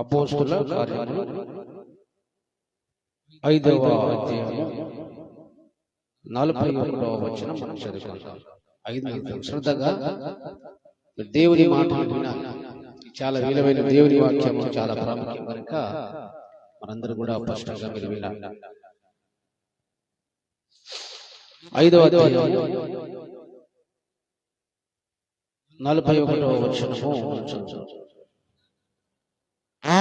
అపోస్తుల కార్యములు 5వ అధ్యాయము 41వ వచనం మనం చదువుకుందాం. 5 నిమిషాలు శ్రద్ధగా దేవుని మాటలు వినాలి. చాలా విలువైన దేవుని వాక్యము, చాలా ప్రాముఖ్యం కనుక మనందరూ కూడా స్పష్టంగా మీరు వినాలి. 5వ అధ్యాయం 41వ వచనము ఆ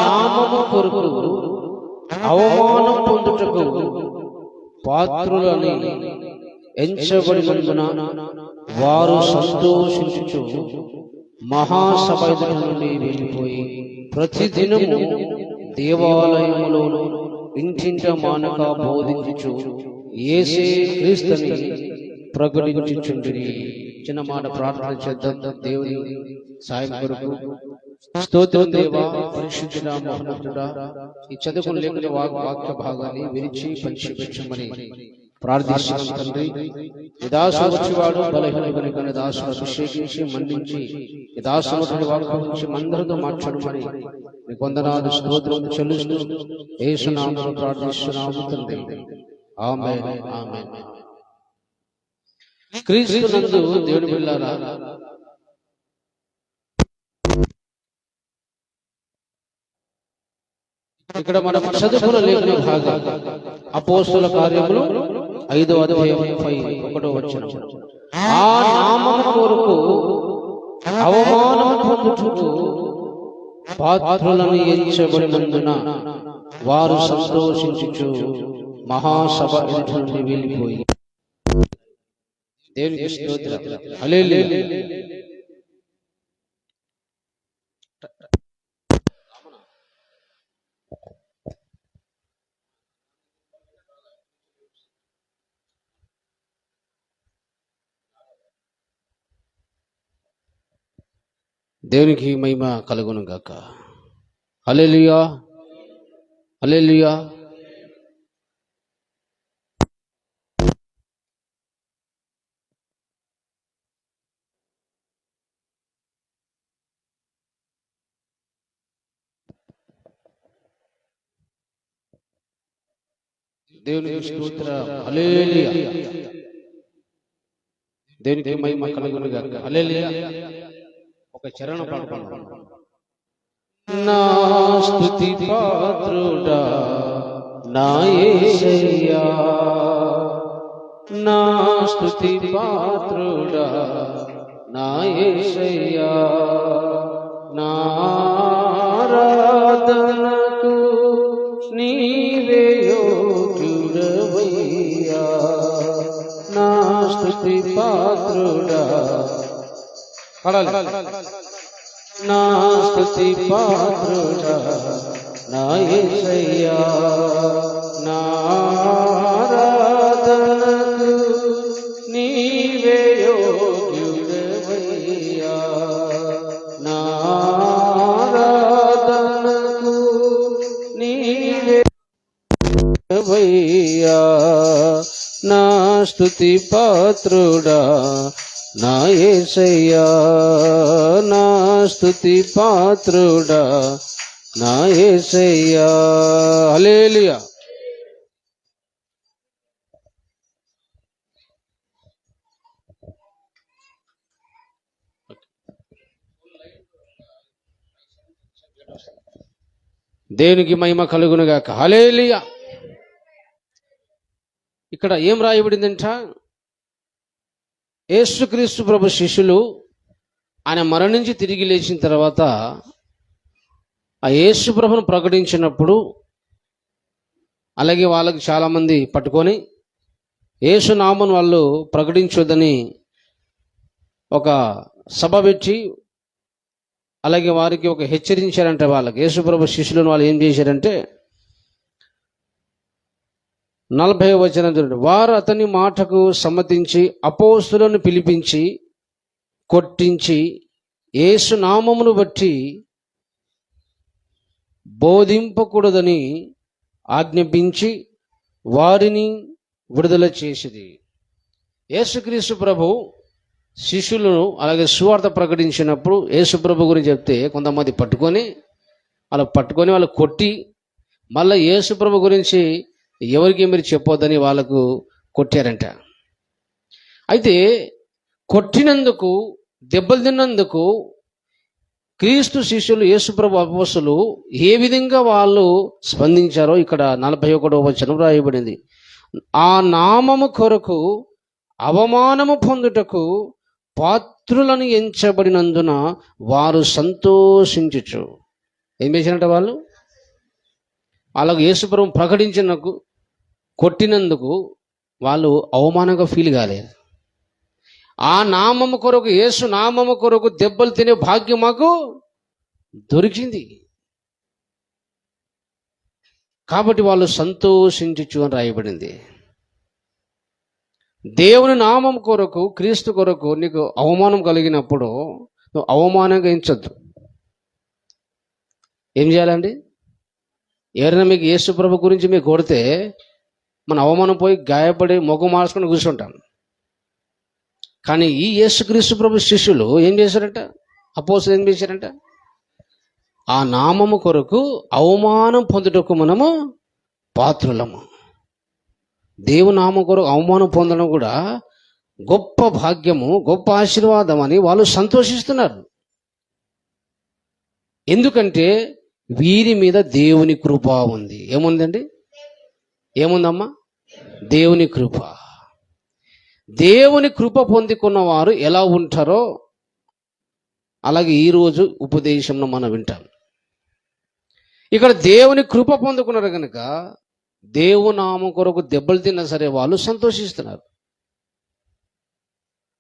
నామము కొరకు అవమానం పొందుటకు పాత్రులని ఎంచబడినందున వారు సంతోషించుచు మహాసభ ఎదుట నుండి వెళ్ళిపోయి ప్రతిదినము దేవాలయములోను ఇంటింట మానక బోధించుచు యేసే క్రీస్తుని ప్రకటించుచుండిరి. చిన్న మాట ప్రార్థన చేద్దాం. దేవుని సాయం కొరకు స్తోత్రం దేవా, పరిశుద్ధుడా, మహోన్నతుడా, ఈ చదువుకుని లేఖన వాక్య భాగాన్ని విరిచి పంచిపెట్టమని ప్రార్థిస్తున్నాం తండ్రి. ఈ దాసు వచ్చేవాడు బలహీనుడు కనుక దాసును అభిషేకించి మండించి ఈ దాసుని వాక్యం నుంచి మందరితో మాట్లాడమని మీ వందనాలు స్తోత్రం చెల్లిస్తూ యేసు నామములో ప్రార్థిస్తున్నాము తండ్రి. ఆమేన్, ఆమేన్. క్రీస్తునందు దేవుని బిడ్డలారా, ఇక్కడ మనం చదువుకున్న లేఖన భాగం అపోస్తుల కార్యములు 5వ అధ్యాయం 1వ వచనం. ఆ నామము కొరకు అవమానం పొందుటకు పాత్రులను ఎంచబడినందున వారు సంతోషించుచు మహాసభ ఎదుట నుండి వెళ్ళిపోయి దేవునికి స్తోత్రం. హల్లెలూయా. దేవునికి మహిమ కలుగును గాక. హల్లెలూయా, హల్లెలూయా. దేవునికి స్తోత్రం. హల్లెలూయా. దేవునికి మహిమ కలుగును గాక. హల్లెలూయా. ఒక చరణం పాడుకుందాం. నా స్తుతి పాత్రుడా నా యేసయ్యా, నా స్తుతి పాత్రుడా నా యేసయ్యా, నా ఆరాధనకు నీవే యోగ్యుడవయ్యా, నా స్తుతి పాత్రుడా నా స్తుతి పాత్రుడా నా యేసయ్యా, నా ఆరాధనకు నీవే యోగ్యుడవయ్యా, నా ఆరాధనకు నీవే యోగ్యుడవయ్యా, నా స్తుతి పాత్రుడా నా యేసయ్యా, నా స్తుతి పాత్రుడా నా యేసయ్యా. హల్లెలూయా. దేవునికి మహిమ కలుగును గాక. హల్లెలూయా. ఇక్కడ ఏం రాయబడిందంట? యేసుక్రీస్తు ప్రభు శిష్యులు ఆయన మరణించి తిరిగి లేచిన తర్వాత ఆ యేసు ప్రభును ప్రకటించినప్పుడు, అలాగే వాళ్ళకి చాలామంది పట్టుకొని యేసు నామమును వాళ్ళు ప్రకటించొద్దని ఒక సభ పెట్టి, అలాగే వారికి ఒక హెచ్చరించారంటే వాళ్ళకి యేసు ప్రభు శిష్యులను వాళ్ళు ఏం చేశారంటే 40వ వచనం చూడండి. వారు అతని మాటకు సమ్మతించి అపోస్తులను పిలిపించి కొట్టించి యేసు నామమును బట్టి బోధింపకూడదని ఆజ్ఞాపించి వారిని విడుదల చేసిది. యేసుక్రీస్తు ప్రభు శిష్యులను అలాగే సువార్త ప్రకటించినప్పుడు యేసు ప్రభు గురించి చెప్తే కొంతమంది పట్టుకొని వాళ్ళు పట్టుకొని వాళ్ళు కొట్టి మళ్ళీ యేసు ప్రభు గురించి ఎవరికి మీరు చెప్పొద్దని వాళ్ళకు కొట్టారంట. అయితే కొట్టినందుకు, దెబ్బలు తిన్నందుకు క్రీస్తు శిష్యులు, యేసుప్రభు అపోస్తలులు ఏ విధంగా వాళ్ళు స్పందించారో ఇక్కడ 41వ వచనం రాయబడింది. ఆ నామము కొరకు అవమానము పొందుటకు పాత్రులను ఎంచబడినందున వారు సంతోషించుచు. ఏం చేశారంట వాళ్ళు? వాళ్ళకు యేసుప్రభు ప్రకటించినందుకు, కొట్టినందుకు వాళ్ళు అవమానంగా ఫీల్ కాలేదు. ఆ నామము కొరకు, యేసు నామము కొరకు దెబ్బలు తినే భాగ్యం మాకు దొరికింది కాబట్టి వాళ్ళు సంతోషించుచు అని రాయబడింది. దేవుని నామం కొరకు, క్రీస్తు కొరకు నీకు అవమానం కలిగినప్పుడు నువ్వు అవమానంగా ఎంచొద్దు. ఏం చేయాలండి? ఎవరైనా మీకు యేసు ప్రభు గురించి మీకు కొడితే మన అవమానం పోయి గాయపడి మొగ్గు మార్చుకొని కూర్చుంటాం. కానీ ఈ యేసుక్రీస్తు ప్రభు శిష్యులు ఏం చేశారంట? అపోస్తలులు ఏం చేశారంట? ఆ నామము కొరకు అవమానం పొందుటకు మనము పాత్రులము. దేవుని నామం కొరకు అవమానం పొందడం కూడా గొప్ప భాగ్యము, గొప్ప ఆశీర్వాదం అని వాళ్ళు సంతోషిస్తున్నారు. ఎందుకంటే వీరి మీద దేవుని కృప ఉంది. ఏముందండి? ఏముందమ్మా? దేవుని కృప. దేవుని కృప పొందుకున్న వారు ఎలా ఉంటారో అలాగే ఈరోజు ఉపదేశంలో మనం వింటాం. ఇక్కడ దేవుని కృప పొందుకున్నారు కనుక దేవుని నామం కొరకు దెబ్బలు తిన్నా సరే వాళ్ళు సంతోషిస్తున్నారు.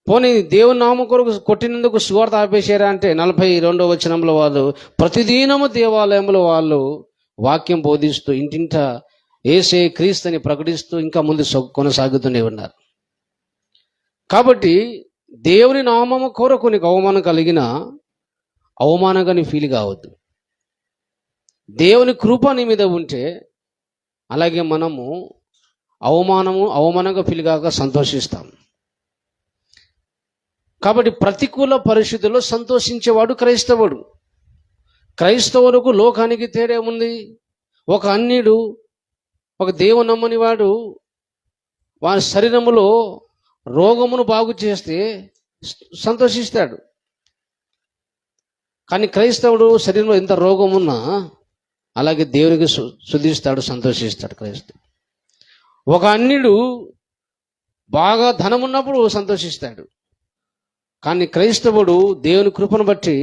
పోనీ దేవుని నామం కొరకు కొట్టినందుకు సువార్త ఆపేశారా అంటే 42వ వచనంలో వాళ్ళు ప్రతిదినము దేవాలయంలో వాళ్ళు వాక్యం బోధిస్తూ ఇంటింట యేసే క్రీస్తుని ప్రకటిస్తూ ఇంకా ముందు కొనసాగుతూనే ఉన్నారు. కాబట్టి దేవుని నామము కొరకు నీకు అవమానం కలిగిన అవమానంగా నీ ఫీల్ కావద్దు. దేవుని కృప నీ మీద ఉంటే అలాగే మనము అవమానంగా ఫీల్ కాక సంతోషిస్తాం. కాబట్టి ప్రతికూల పరిస్థితుల్లో సంతోషించేవాడు క్రైస్తవుడు. క్రైస్తవులకు లోకానికి తేడా ఉంది. ఒక అన్యుడు, ఒక దేవుని నమ్మని వాడు వారి శరీరములో రోగమును బాగు చేస్తే సంతోషిస్తాడు. కానీ క్రైస్తవుడు శరీరంలో ఎంత రోగం ఉన్నా అలాగే దేవునికి శుద్ధిస్తాడు, సంతోషిస్తాడు క్రైస్తవుడు. ఒక అన్యుడు బాగా ధనం ఉన్నప్పుడు సంతోషిస్తాడు. కానీ క్రైస్తవుడు దేవుని కృపను బట్టి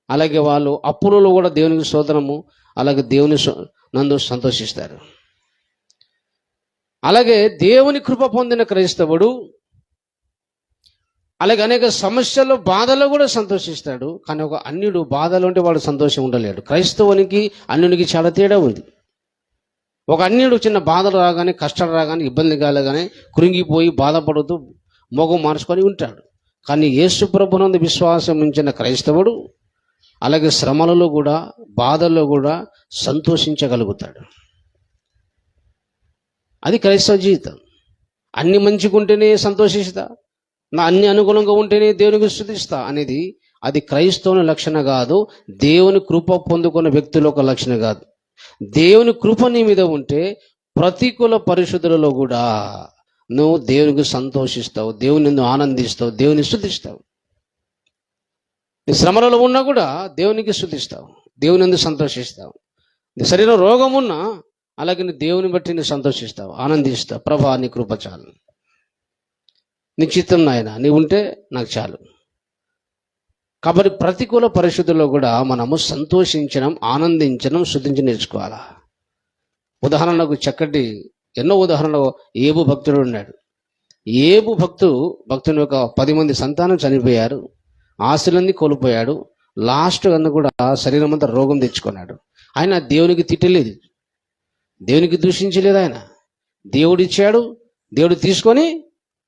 అలాగే వాళ్ళు అప్పులలో కూడా దేవునికి స్తోత్రము, అలాగే దేవుని నందు సంతోషిస్తారు. అలాగే దేవుని కృప పొందిన క్రైస్తవుడు అలాగే అనేక సమస్యలు, బాధలో కూడా సంతోషిస్తాడు. కానీ ఒక అన్యుడు బాధలు ఉంటే వాడు సంతోషం ఉండలేడు. క్రైస్తవునికి అన్యునికి చాలా తేడా ఉంది. ఒక అన్యుడు చిన్న బాధలు రాగానే, కష్టాలు రాగానే, ఇబ్బంది కాలేగానే కృంగిపోయి బాధపడుతూ మొగం మార్చుకొని ఉంటాడు. కానీ యేసు ప్రభునందు విశ్వాసం ఉంచిన క్రైస్తవుడు అలాగే శ్రమలలో కూడా, బాధల్లో కూడా సంతోషించగలుగుతాడు. అది క్రైస్తవ జీవితం. అన్ని మంచిగుంటేనే సంతోషిస్తా, నా అన్ని అనుకూలంగా ఉంటేనే దేవునికి స్తుతిస్తా అనేది అది క్రైస్తవుని లక్షణం కాదు. దేవుని కృప పొందుకున్న వ్యక్తుల ఒక లక్షణం కాదు. దేవుని కృప నీ మీద ఉంటే ప్రతికూల పరిస్థితులలో కూడా నువ్వు దేవునికి సంతోషిస్తావు, దేవుని నిన్ను ఆనందిస్తావు, దేవుని స్తుతిస్తావు. నీ శ్రమలలో ఉన్నా కూడా దేవునికి స్తుతిస్తావు, దేవుని ఎందుకు సంతోషిస్తావు. నీ శరీరం రోగం ఉన్నా అలాగే నీ దేవుని బట్టి నువ్వు సంతోషిస్తావు, ఆనందిస్తావు. ప్రభా నీ కృప చాలు, నీ చిత్తం నాయన నీ ఉంటే నాకు చాలు. కాబట్టి ప్రతికూల పరిస్థితుల్లో కూడా మనము సంతోషించడం, ఆనందించడం, స్తుతించి నేర్చుకోవాలా. ఉదాహరణకు చక్కటి ఎన్నో ఉదాహరణలు ఏబు భక్తుడు ఉన్నాడు. ఏబు భక్తుని యొక్క 10 మంది సంతానం చనిపోయారు, ఆస్తులన్నీ కోల్పోయాడు. లాస్ట్ అన్న కూడా శరీరం అంతా రోగం తెచ్చుకున్నాడు. ఆయన దేవునికి తిట్టలేదు, దేవునికి దూషించలేదు. ఆయన దేవుడు ఇచ్చాడు, దేవుడు తీసుకొని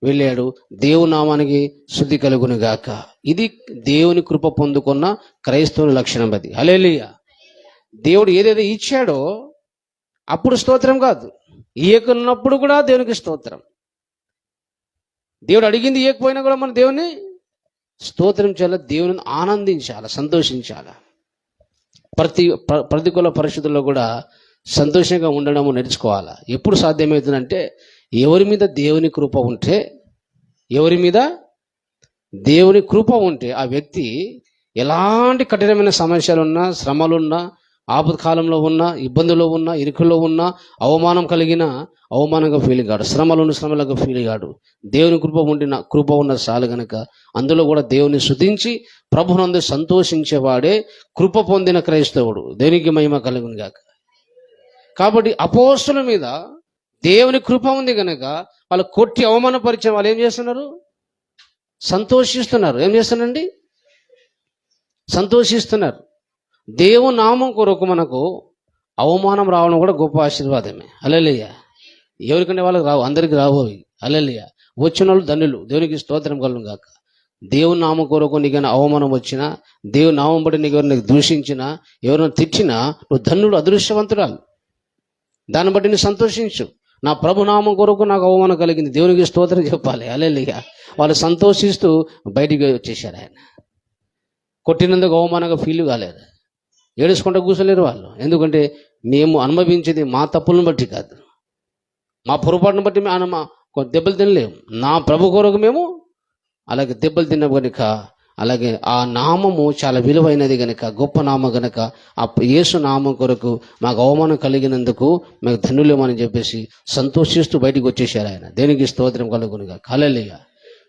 వెళ్ళాడు. దేవుని నామానికి శుద్ధి కలుగును గాక. ఇది దేవుని కృప పొందుకున్న క్రైస్తవుని లక్షణం. అది హల్లెలూయా. దేవుడు ఏదైతే ఇచ్చాడో అప్పుడు స్తోత్రం కాదు, ఇయ్యకున్నప్పుడు కూడా దేవునికి స్తోత్రం. దేవుడు అడిగింది ఇయ్యకపోయినా కూడా మన దేవుని స్తోత్రం చేయాలి, దేవుని ఆనందించాలి, సంతోషించాలి. ప్రతికూల పరిస్థితుల్లో కూడా సంతోషంగా ఉండడము నేర్చుకోవాలా. ఎప్పుడు సాధ్యమవుతుందంటే ఎవరి మీద దేవుని కృప ఉంటే, ఎవరి మీద దేవుని కృప ఉంటే ఆ వ్యక్తి ఎలాంటి కఠినమైన సమస్యలున్నా, శ్రమలున్నా, ఆపత్కాలంలో ఉన్నా, ఇబ్బందుల్లో ఉన్నా, ఇరుకుల్లో ఉన్నా, అవమానం కలిగిన అవమానంగా ఫీల్ కాడు, శ్రమలకు ఫీల్ కాడు. దేవుని కృప ఉన్న చాలు గనక అందులో కూడా దేవుని స్తుతించి ప్రభునందు సంతోషించేవాడే కృప పొందిన క్రైస్తవుడు. దేవునికి మహిమ కలుగును గాక. కాబట్టి అపోస్తుల మీద దేవుని కృప ఉంది కనుక వాళ్ళు కొట్టి అవమానపరిచే వాళ్ళు ఏం చేస్తున్నారు? సంతోషిస్తున్నారు. ఏం చేస్తున్నారండి? సంతోషిస్తున్నారు. దేవుని నామం కొరకు మనకు అవమానం రావడం కూడా గొప్ప ఆశీర్వాదమే. హల్లెలూయా. ఎవరికంటే వాళ్ళకి రావు, అందరికి రావు అవి. హల్లెలూయా. వచ్చిన వాళ్ళు ధన్యులు. దేవునికి స్తోత్రం కలుగును గాక. దేవుని నామం కొరకు నీకైనా అవమానం వచ్చినా, దేవుని నామం బట్టి నీకు దూషించినా, ఎవరైనా తిట్టినా నువ్వు ధన్యుడు, అదృష్టవంతురాలు. దాన్ని బట్టి నువ్వు సంతోషించు. నా ప్రభునామం కొరకు నాకు అవమానం కలిగింది, దేవునికి స్తోత్రం చెప్పాలి. హల్లెలూయా. వాళ్ళు సంతోషిస్తూ బయటికి వచ్చేసారు. ఆయన కొట్టినందుకు అవమానంగా ఫీల్ కాలేదు, ఏడుచుకుంటూ కూర్చోలేరు వాళ్ళు. ఎందుకంటే మేము అనుభవించేది మా తప్పులను బట్టి కాదు, మా పొరపాటును బట్టి మేము దెబ్బలు తినలేము. నా ప్రభు కొరకు మేము అలాగే దెబ్బలు తిన్నాం కనుక, అలాగే ఆ నామము చాలా విలువైనది కనుక, గొప్ప నామం కనుక ఆ యేసు నామం కొరకు మాకు అవమానం కలిగినందుకు మేము ధన్యులేమని చెప్పేసి సంతోషిస్తూ బయటికి వచ్చేసారు ఆయన. దేనికి స్తోత్రం కలుగునుగా. హల్లెలూయా.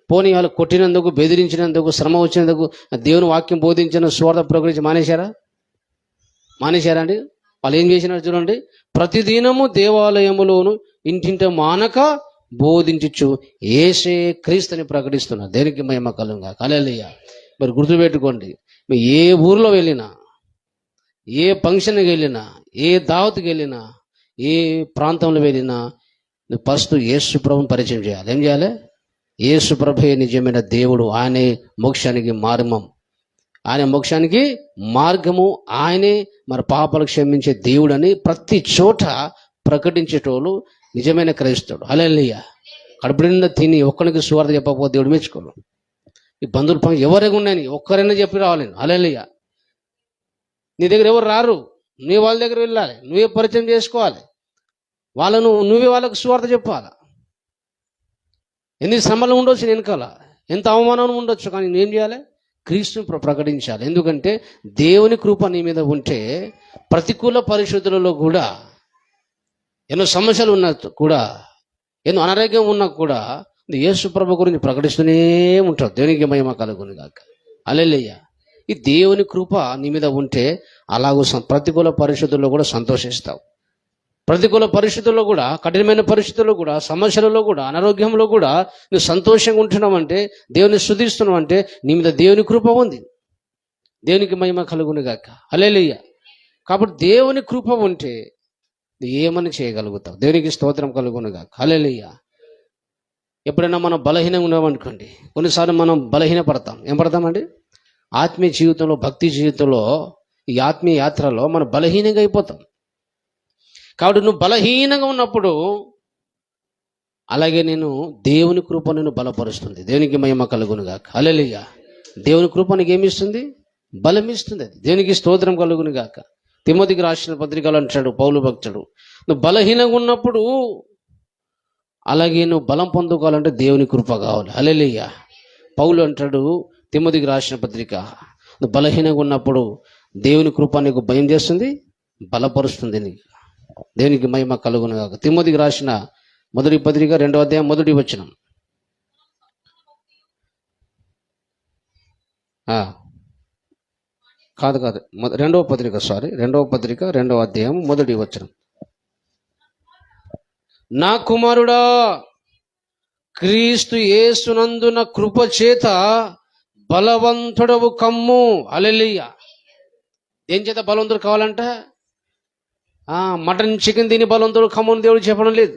పోనీ వాళ్ళు కొట్టినందుకు, బెదిరించినందుకు, శ్రమ వచ్చినందుకు దేవుని వాక్యం బోధించిన సువార్త ప్రకటించి మానేశారా అండి? వాళ్ళు ఏం చేసినారు చూడండి. ప్రతిదినము దేవాలయములోను ఇంటింట మానక బోధించు యేసే క్రీస్తుని ప్రకటిస్తున్నారు. దేనికి మహిమ కలుగునుగా. హల్లెలూయా. మరి గుర్తుపెట్టుకోండి, మీరు ఏ ఊర్లో వెళ్ళినా, ఏ ఫంక్షన్కి వెళ్ళినా, ఏ దావత్కి వెళ్ళినా, ఏ ప్రాంతంలో వెళ్ళినా నువ్వు ఫస్ట్ యేసు ప్రభువుని పరిచయం చేయాలి. ఏం చేయాలి? యేసు ప్రభువే నిజమైన దేవుడు, ఆయనే మోక్షానికి మార్గం, ఆయన మోక్షానికి మార్గము, ఆయనే మరి పాపాలు క్షమించే దేవుడు అని ప్రతి చోట ప్రకటించేటోళ్ళు నిజమైన క్రైస్తవుడు. హల్లెలూయా. కడుపు నిండా తిని ఒక్కరికి సువార్త చెప్పకపోతే దేవుడు మెచ్చుకోడు. ఈ బంధువుల పని ఎవరైనా ఉన్నాయని ఒక్కరైనా చెప్పి రావాలి. హల్లెలూయా. నీ దగ్గర ఎవరు రారు, నువ్వే వాళ్ళ దగ్గర వెళ్ళాలి, నువ్వే పరిచయం చేసుకోవాలి, నువ్వే వాళ్ళకు సువార్త చెప్పాలి. ఎన్ని శ్రమలు ఉండొచ్చు వెనకాల, ఎంత అవమానం ఉండొచ్చు, కానీ నేనేం చేయాలి? క్రీస్తుని ప్రకటించాలి. ఎందుకంటే దేవుని కృప నీ మీద ఉంటే ప్రతికూల పరిస్థితులలో కూడా, ఎన్నో సమస్యలు ఉన్నా కూడా, ఎన్నో అనారోగ్యం ఉన్నా కూడా యేసు ప్రభు గురించి ప్రకటిస్తూనే ఉంటావు. దేవునికి మహిమ కలుగును గాక. హల్లెలూయా. ఈ దేవుని కృప నీ మీద ఉంటే అలాగూ ప్రతికూల పరిస్థితుల్లో కూడా సంతోషిస్తావు. ప్రతికూల పరిస్థితుల్లో కూడా, కఠినమైన పరిస్థితుల్లో కూడా, సమస్యలలో కూడా, అనారోగ్యంలో కూడా నువ్వు సంతోషంగా ఉంటున్నావు అంటే, దేవుని స్తుతిస్తున్నావు అంటే నీ మీద దేవుని కృప ఉంది. దేవునికి మహిమ కలుగును గాక. హల్లెలూయా. కాబట్టి దేవుని కృప ఉంటే నువ్వు ఏమని చేయగలుగుతావు. దేవునికి స్తోత్రం కలుగును గాక. హల్లెలూయా. ఎప్పుడైనా మనం బలహీనంగా ఉన్నామనుకోండి, కొన్నిసార్లు మనం బలహీన పడతాం. ఏం పడతామండి? ఆత్మీయ జీవితంలో, భక్తి జీవితంలో, ఈ ఆత్మీయ యాత్రలో మనం బలహీనంగా అయిపోతాం. కాబట్టి నువ్వు బలహీనంగా ఉన్నప్పుడు అలాగే నేను దేవుని కృప నిన్ను బలపరుస్తుంది. దేవునికి మహిమ కలుగును గాక. హల్లెలూయా. దేవుని కృప నీకు ఏమిస్తుంది? బలం ఇస్తుంది. అది దేవునికి స్తోత్రం కలుగును గాక. తిమోతికి రాసిన పత్రికలు అంటాడు పౌలు భక్తుడు, నువ్వు బలహీనంగా ఉన్నప్పుడు అలాగే నువ్వు బలం పొందుకోవాలంటే దేవుని కృప కావాలి. హల్లెలూయా. పౌలు అంటాడు తిమోతికి రాసిన పత్రిక, నువ్వు బలహీనంగా ఉన్నప్పుడు దేవుని కృప నీకు భయం చేస్తుంది, బలపరుస్తుంది నీకు. దేవునికి మహిమ కలుగును గాక. తిమోతికి రాసిన మొదటి పత్రిక 2వ అధ్యాయం 1వ వచనం. కాదు 2వ పత్రిక 2వ అధ్యాయం 1వ వచనం. నా కుమారుడా, క్రీస్తు యేసునందున కృప చేత బలవంతుడవు కమ్ము. హల్లెలూయా. ఏం చేత బలవంతుడు కావాలంట? మటన్ చికెన్ తిని బలవంతుడు కమ్ముని దేవుడు చెప్పడం లేదు.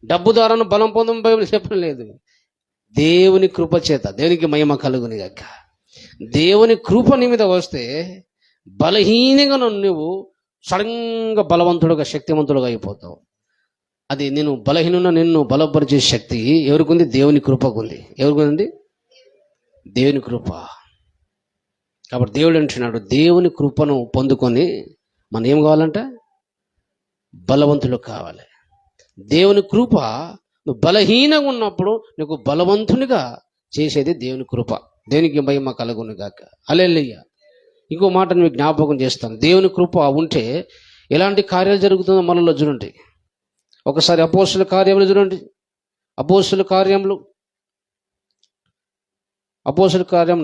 డబ్బు ద్వారా బలం పొందడం బైబిల్ చెప్పడం లేదు. దేవుని కృప చేత. దేవునికి మహిమ కలుగును గాక. దేవుని కృప నీ మీద వస్తే బలహీనంగా నువ్వు సడన్గా బలవంతుడుగా, శక్తివంతుడుగా అయిపోతావు. అది నేను బలహీనున్న నిన్ను బలపరిచే శక్తి ఎవరికి ఉంది? దేవుని కృపకు ఉంది. ఎవరికి ఉంది? దేవుని కృప. కాబట్టి దేవుడు అంటున్నాడు, దేవుని కృపను పొందుకొని మనం ఏం కావాలంట? బలవంతులు కావాలి. దేవుని కృప నువ్వు బలహీనంగా ఉన్నప్పుడు నీకు బలవంతునిగా చేసేది దేవుని కృప. దేవునికి మహిమ కలుగును గాక. హల్లెలూయా. ఇంకో మాట మీకు జ్ఞాపకం చేస్తాను. దేవుని కృప ఉంటే ఎలాంటి కార్యాలు జరుగుతుందో మనలో చూడండి. ఒకసారి అపోస్తుల కార్యములు చూడండి. అపోస్తుల కార్యం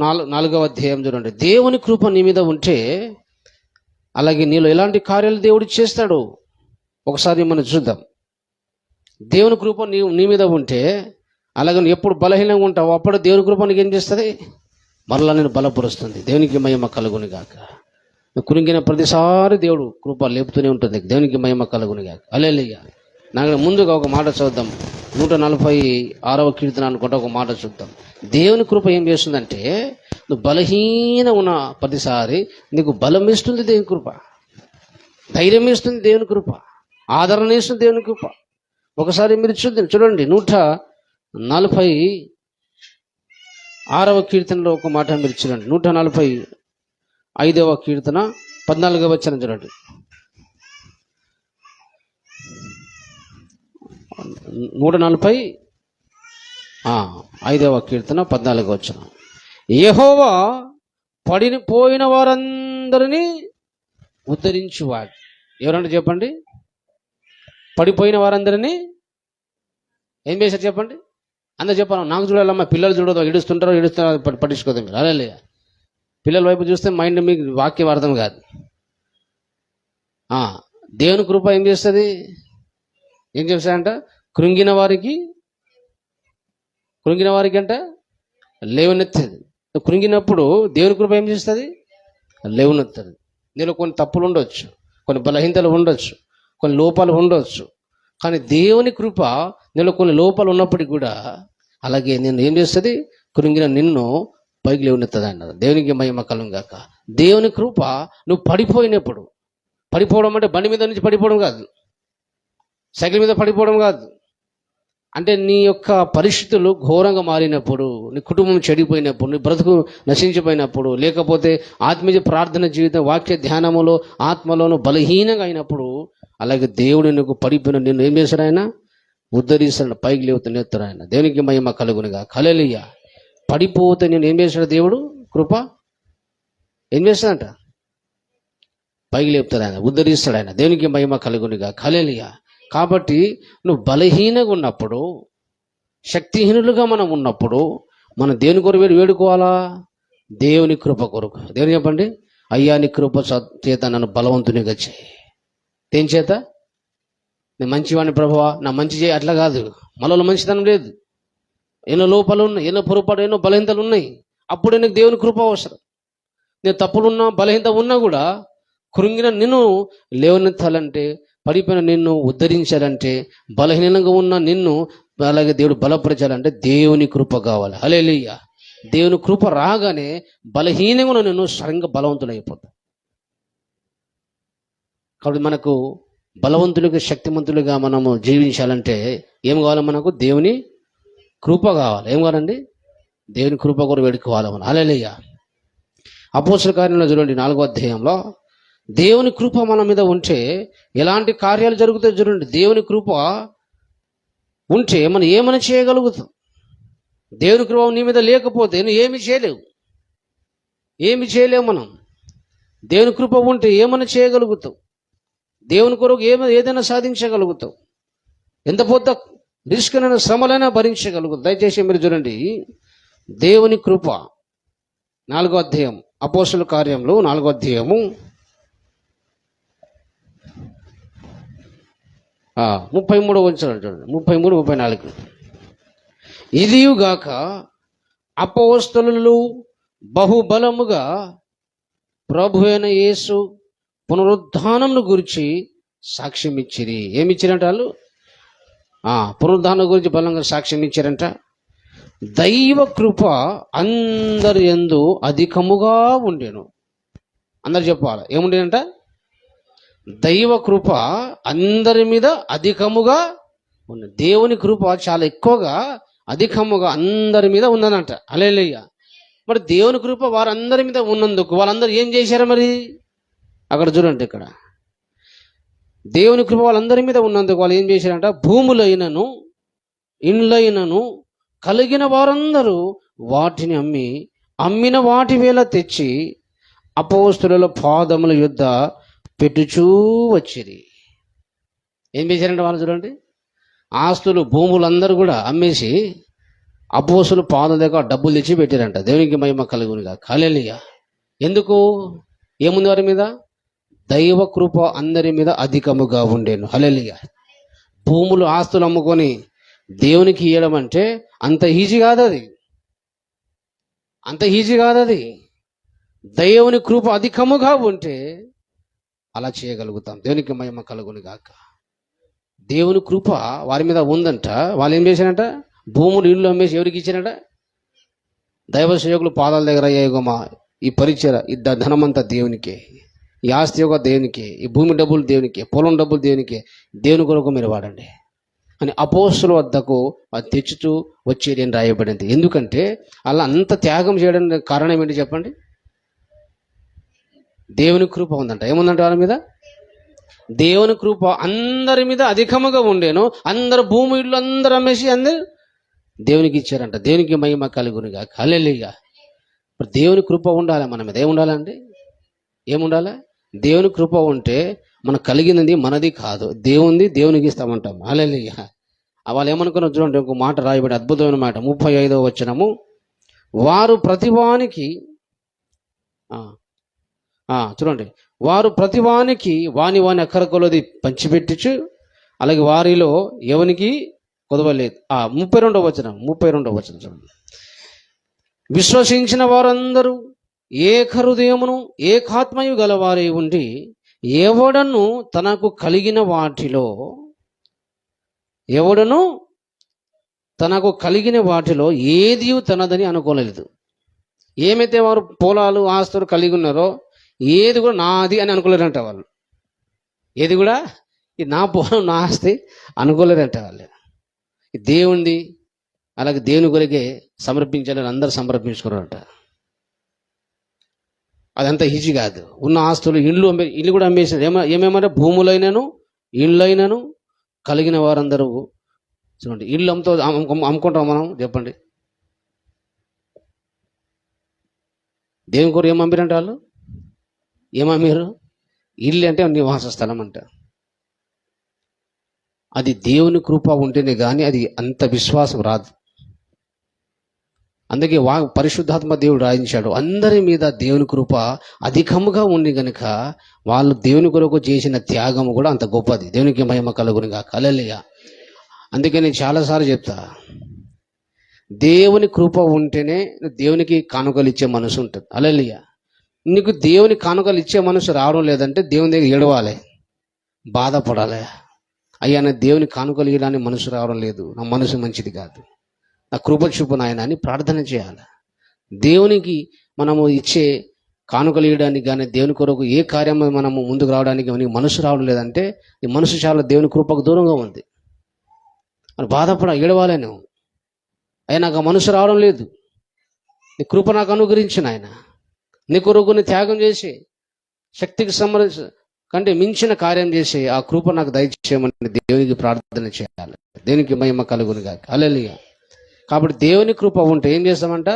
4వ అధ్యాయం చూడండి. దేవుని కృప నీ మీద ఉంటే అలాగే నీలో ఎలాంటి కార్యాలు దేవుడు చేస్తాడు ఒకసారి మనం చూద్దాం. దేవుని కృప నీ మీద ఉంటే అలాగే నువ్వు ఎప్పుడు బలహీనంగా ఉంటావు అప్పుడు దేవుని కృప నీకు ఏం చేస్తుంది? మరలా నేను బలపరుస్తుంది. దేవునికి మహిమ కలుగును గాక. నువ్వు కురింగిన ప్రతిసారి దేవుడు కృప లేపుతూనే ఉంటుంది. దేవునికి మహిమ కలుగును గాక. హల్లెలూయా. నాకు ముందుగా ఒక మాట చూద్దాం. 146వ కీర్తన అనుకుంటే ఒక మాట చూద్దాం. దేవుని కృప ఏం చేస్తుందంటే నువ్వు బలహీన ఉన్న ప్రతిసారి నీకు బలం ఇస్తుంది దేవుని కృప, ధైర్యం ఇస్తుంది దేవుని కృప, ఆదరణ ఇస్తుంది దేవుని కృప. ఒకసారి మీరు చూడండి 146వ కీర్తనలో ఒక మాట మీరు చూడండి. 145వ కీర్తన 14వ వచనం చూడండి. 145వ కీర్తన 14వ వచనం. యెహోవా పడిపోయిన వారందరినీ ఉద్ధరించువాడు. ఎవరంటే చెప్పండి? పడిపోయిన వారందరినీ ఏం చేశారు చెప్పండి? అందరు చెప్పాను. నాకు చూడాలమ్మా, పిల్లలు చూడదు, ఏడుస్తుంటారు పట్టించుకోదు మీరు. అలా పిల్లల వైపు చూస్తే మైండ్ మీకు వాక్యం అర్థం కాదు. దేవుని కృప ఏం చేస్తుంది? ఏం చేస్తాడంట? కృంగిన వారికి అంట లేవనెత్తది. కృంగినప్పుడు దేవుని కృప ఏం చేస్తుంది? లేవనెత్తది. నీలో కొన్ని తప్పులు ఉండొచ్చు, కొన్ని బలహీనతలు ఉండొచ్చు, కొన్ని లోపాలు ఉండొచ్చు. కానీ దేవుని కృప నీలో కొన్ని లోపాలు ఉన్నప్పటికీ కూడా అలాగే నేను ఏం చేస్తుంది? కృంగిన నిన్ను పైకి లేవనెత్తది అన్నది. దేవునికి మహిమ కలుగును గాక. దేవుని కృప నువ్వు పడిపోయినప్పుడు, పడిపోవడం అంటే బండి మీద నుంచి పడిపోవడం కాదు, సైకిల్ మీద పడిపోవడం కాదు. అంటే నీ యొక్క పరిస్థితులు ఘోరంగా మారినప్పుడు, నీ కుటుంబం చెడిపోయినప్పుడు, నీ బ్రతుకు నశించిపోయినప్పుడు, లేకపోతే ఆత్మీయ ప్రార్థన జీవితం వాక్య ధ్యానములో ఆత్మలోనూ బలహీనంగా అయినప్పుడు అలాగే దేవుడు నీకు పడిపోయిన నిన్ను ఏం చేశాడు? ఆయన ఉద్ధరిస్తాడు, పైకి లేవుతాడు ఆయన. దేవునికి మహిమ కలుగునుగా. హల్లెలూయా. పడిపోతే నేను ఏం చేశాడు? దేవుడు కృప ఏం చేస్తాడంట? పైకి లేపుతాడు ఆయన, ఉద్ధరిస్తాడు ఆయన. దేవునికి మహిమ కలుగునుగా. హల్లెలూయా. కాబట్టి నువ్వు బలహీనంగా ఉన్నప్పుడు, శక్తిహీనులుగా మనం ఉన్నప్పుడు మనం దేని కొరకు వేడుకోవాలా? దేవుని కృప కొరకు. దేవుని చెప్పండి, అయ్యా నీ కృప చేత నన్ను బలవంతునిగా చేయి. దేని చేత? నేను మంచివాడిని ప్రభువా, నా మంచి చేయి. అట్లా కాదు. మనలో మంచితనం లేదు, ఎన్నో లోపాలు ఉన్నాయి, ఎన్నో పొరపాటు, ఎన్నో బలహీనతలు ఉన్నాయి. అప్పుడే నీకు దేవుని కృప అవసరం. నేను తప్పులున్నా బలహీనత ఉన్నా కూడా కృంగిన నిన్ను లేవనెత్తాలంటే, పడిపోయిన నిన్ను ఉద్ధరించాలంటే, బలహీనంగా ఉన్న నిన్ను అలాగే దేవుడు బలపరచాలంటే దేవుని కృప కావాలి. హల్లెలూయా. దేవుని కృప రాగానే బలహీనంగా ఉన్న నిన్ను సడన్గా బలవంతులైపోతావు. కాబట్టి మనకు బలవంతులుగా శక్తిమంతులుగా మనము జీవించాలంటే ఏం కావాలి? మనకు దేవుని కృప కావాలి. ఏం కావాలండి? దేవుని కృప కూడా వేడుకోవాలి మనం. హల్లెలూయా. అపోస్తల కార్యంలో చూడండి 4వ అధ్యాయంలో దేవుని కృప మన మీద ఉంటే ఎలాంటి కార్యాలు జరుగుతాయో చూడండి. దేవుని కృప ఉంటే మనం ఏమైనా చేయగలుగుతాం. దేవుని కృప నీ మీద లేకపోతే నువ్వు ఏమి చేయలేవు. మనం దేవుని కృప ఉంటే ఏమైనా చేయగలుగుతాం. దేవుని కొరకు ఏదైనా సాధించగలుగుతాం. ఎంత పెద్ద రిస్క్ అయినా శ్రమలైనా భరించగలుగుతాం. దయచేసి మీరు చూడండి దేవుని కృప 4వ అధ్యాయం, అపోస్తల కార్యంలో 4వ అధ్యాయము 33వ వచనం చూడండి. 33, 34. ఇదియుగాక అపోస్తలులు బహుబలముగా ప్రభు అయిన యేసు పునరుద్ధానమును గురించి సాక్ష్యం ఇచ్చిరి. ఏమిచ్చిరంట వాళ్ళు? పునరుద్ధానం గురించి బలంగా సాక్ష్యం ఇచ్చారంట. దైవ కృప అందరి యందు అధికముగా ఉండెను. అందరు చెప్పాలి, ఏముండేనంట? దైవ కృప అందరి మీద అధికముగా ఉంది. దేవుని కృప చాలా ఎక్కువగా అధికముగా అందరి మీద ఉన్నదంట. హల్లెలూయా. మరి దేవుని కృప వారందరి మీద ఉన్నందుకు వాళ్ళందరూ ఏం చేశారు మరి? అక్కడ చూడండి, ఇక్కడ దేవుని కృప వాళ్ళందరి మీద ఉన్నందుకు వాళ్ళు ఏం చేశారంట? భూములైనను ఇండ్లైనను కలిగిన వారందరూ వాటిని అమ్మిన వాటి వేళ తెచ్చి అపోస్తలుల పాదముల యొద్ద పెట్టుచూ వచ్చిరి. ఏం చేశారంటే వాళ్ళు చూడండి, ఆస్తులు భూములందరూ కూడా అమ్మేసి అపోస్తలుల పాదం దగ్గర డబ్బులు తెచ్చి పెట్టారంట. దేవునికి మహిమ కలుగునుగా. హల్లెలూయా. ఎందుకు? ఏముంది వారి మీద? దైవ కృప అందరి మీద అధికముగా ఉండేను. హల్లెలూయా. భూములు ఆస్తులు అమ్ముకొని దేవునికి ఇవ్వడం అంటే అంత ఈజీ కాదు అది. దేవుని కృప అధికముగా ఉంటే అలా చేయగలుగుతాం. దేవునికి మహిమ కలుగును గాక. దేవుని కృప వారి మీద ఉందంట. వాళ్ళు ఏం చేశారంట? భూములు ఇల్లు అమ్మేసి ఎవరికి ఇచ్చారంట? దైవ సేవకులు పాదాల దగ్గర, అయ్యేగోమా ఈ పరిచయ ఈ ధనమంతా దేవునికే, ఈ ఆస్తి యొక్క దేవునికే, ఈ భూమి డబ్బులు దేవునికే, పొలం డబ్బులు దేవునికే, దేవుని కొరకు మీరు వాడండి అని అపోస్తలుల వద్దకు అది తెచ్చుతూ వచ్చేది అని రాయబడింది. ఎందుకంటే అలా అంత త్యాగం చేయడానికి కారణం ఏంటి చెప్పండి? దేవుని కృప ఉందంట. ఏముందంట వాళ్ళ మీద? దేవుని కృప అందరి మీద అధికముగా ఉండేను. అందరు భూమి ఇళ్ళు అందరూ అమ్మేసి అందరు దేవునికి ఇచ్చారంట. దేవునికి మహిమ కలుగునుగా. హల్లెలూయా. ఇప్పుడు దేవుని కృప ఉండాలి మన మీద. ఏముండాలండి? ఏముండాలి? దేవుని కృప ఉంటే మనకు కలిగినది మనది కాదు, దేవునికి ఇస్తామంటాం. హల్లెలూయా. వాళ్ళు ఏమనుకున్నారు చూడండి, ఒక మాట రాయబడి, అద్భుతమైన మాట, 35వ వచనము. వారు ప్రతివానికి చూడండి, వారు ప్రతివానికి వాని అక్కర కొలది పంచిపెట్టుచు, అలాగే వారిలో ఎవనికి కొదవలేదు. 32వ వచనం చూడండి. విశ్వసించిన వారందరూ ఏక హృదయమును ఏకాత్మయు గలవారై ఉండి ఎవడను తనకు కలిగిన వాటిలో ఏది తనదని అనుకోలేదు. ఏమైతే వారు పొలాలు ఆస్తులు కలిగి ఉన్నారో ఏది కూడా నాది అని అనుకోలేరంట వాళ్ళు. ఏది కూడా ఇది నా పొలం నా ఆస్తి అనుకోలేరంట వాళ్ళు. దేవుంది, అలాగే దేవుని కొరకే సమర్పించాలని అందరూ సమర్పించుకున్నారంట. అదంతా ఈజీ కాదు. ఉన్న ఆస్తులు ఇల్లు కూడా అమ్మేసారు. ఏమేమంటే భూములైనను ఇళ్ళైనను కలిగిన వారందరూ చూడండి. ఇల్లు అమ్ముకుంటాం మనం, చెప్పండి. దేవుని కొరకు ఏం అమ్మిరంట వాళ్ళు? ఏమమ్మారు? ఇల్లు అంటే నివాస స్థలం అంట. అది దేవుని కృప ఉంటేనే కానీ అది అంత విశ్వాసం రాదు. అందుకే పరిశుద్ధాత్మ దేవుడు రాయించాడు, అందరి మీద దేవుని కృప అధికముగా ఉంది కనుక వాళ్ళు దేవుని కొరకు చేసిన త్యాగము కూడా అంత గొప్పది. దేవునికి మహిమ కలుగునుగా. హల్లెలూయా. అందుకే నేను చాలాసార్లు చెప్తా, దేవుని కృప ఉంటేనే దేవునికి కానుకలు ఇచ్చే మనసు ఉంటుంది. హల్లెలూయా. నీకు దేవుని కానుకలు ఇచ్చే మనసు రావడం లేదంటే దేవుని దగ్గర ఏడవాలి, బాధపడాలి. అయ్యా నా దేవుని కానుకలు ఇవ్వడానికి మనసు రావడం లేదు, నా మనసు మంచిది కాదు, నా కృప చూపు నాయన అని ప్రార్థన చేయాలి. దేవునికి మనము ఇచ్చే కానుకలు ఇవ్వడానికి కానీ దేవుని కొరకు ఏ కార్యం మనము ముందుకు రావడానికి మనకి మనసు రావడం లేదంటే నీ మనసు చాలా దేవుని కృపకు దూరంగా ఉంది అని ఏడవాలి. నువ్వు అయ్యా నాకు మనసు రావడం లేదు, నీ కృప నాకు అనుగ్రహించిన ఆయన, నీ కొరకు త్యాగం చేసి శక్తికి కంటే మించిన కార్యం చేసి ఆ కృప నాకు దయచేయమని దేవునికి ప్రార్థన చేయాలి. దేవునికి మహిమ కలుగునుగా. హల్లెలూయా. కాబట్టి దేవుని కృప ఉంటే ఏం చేస్తామంట?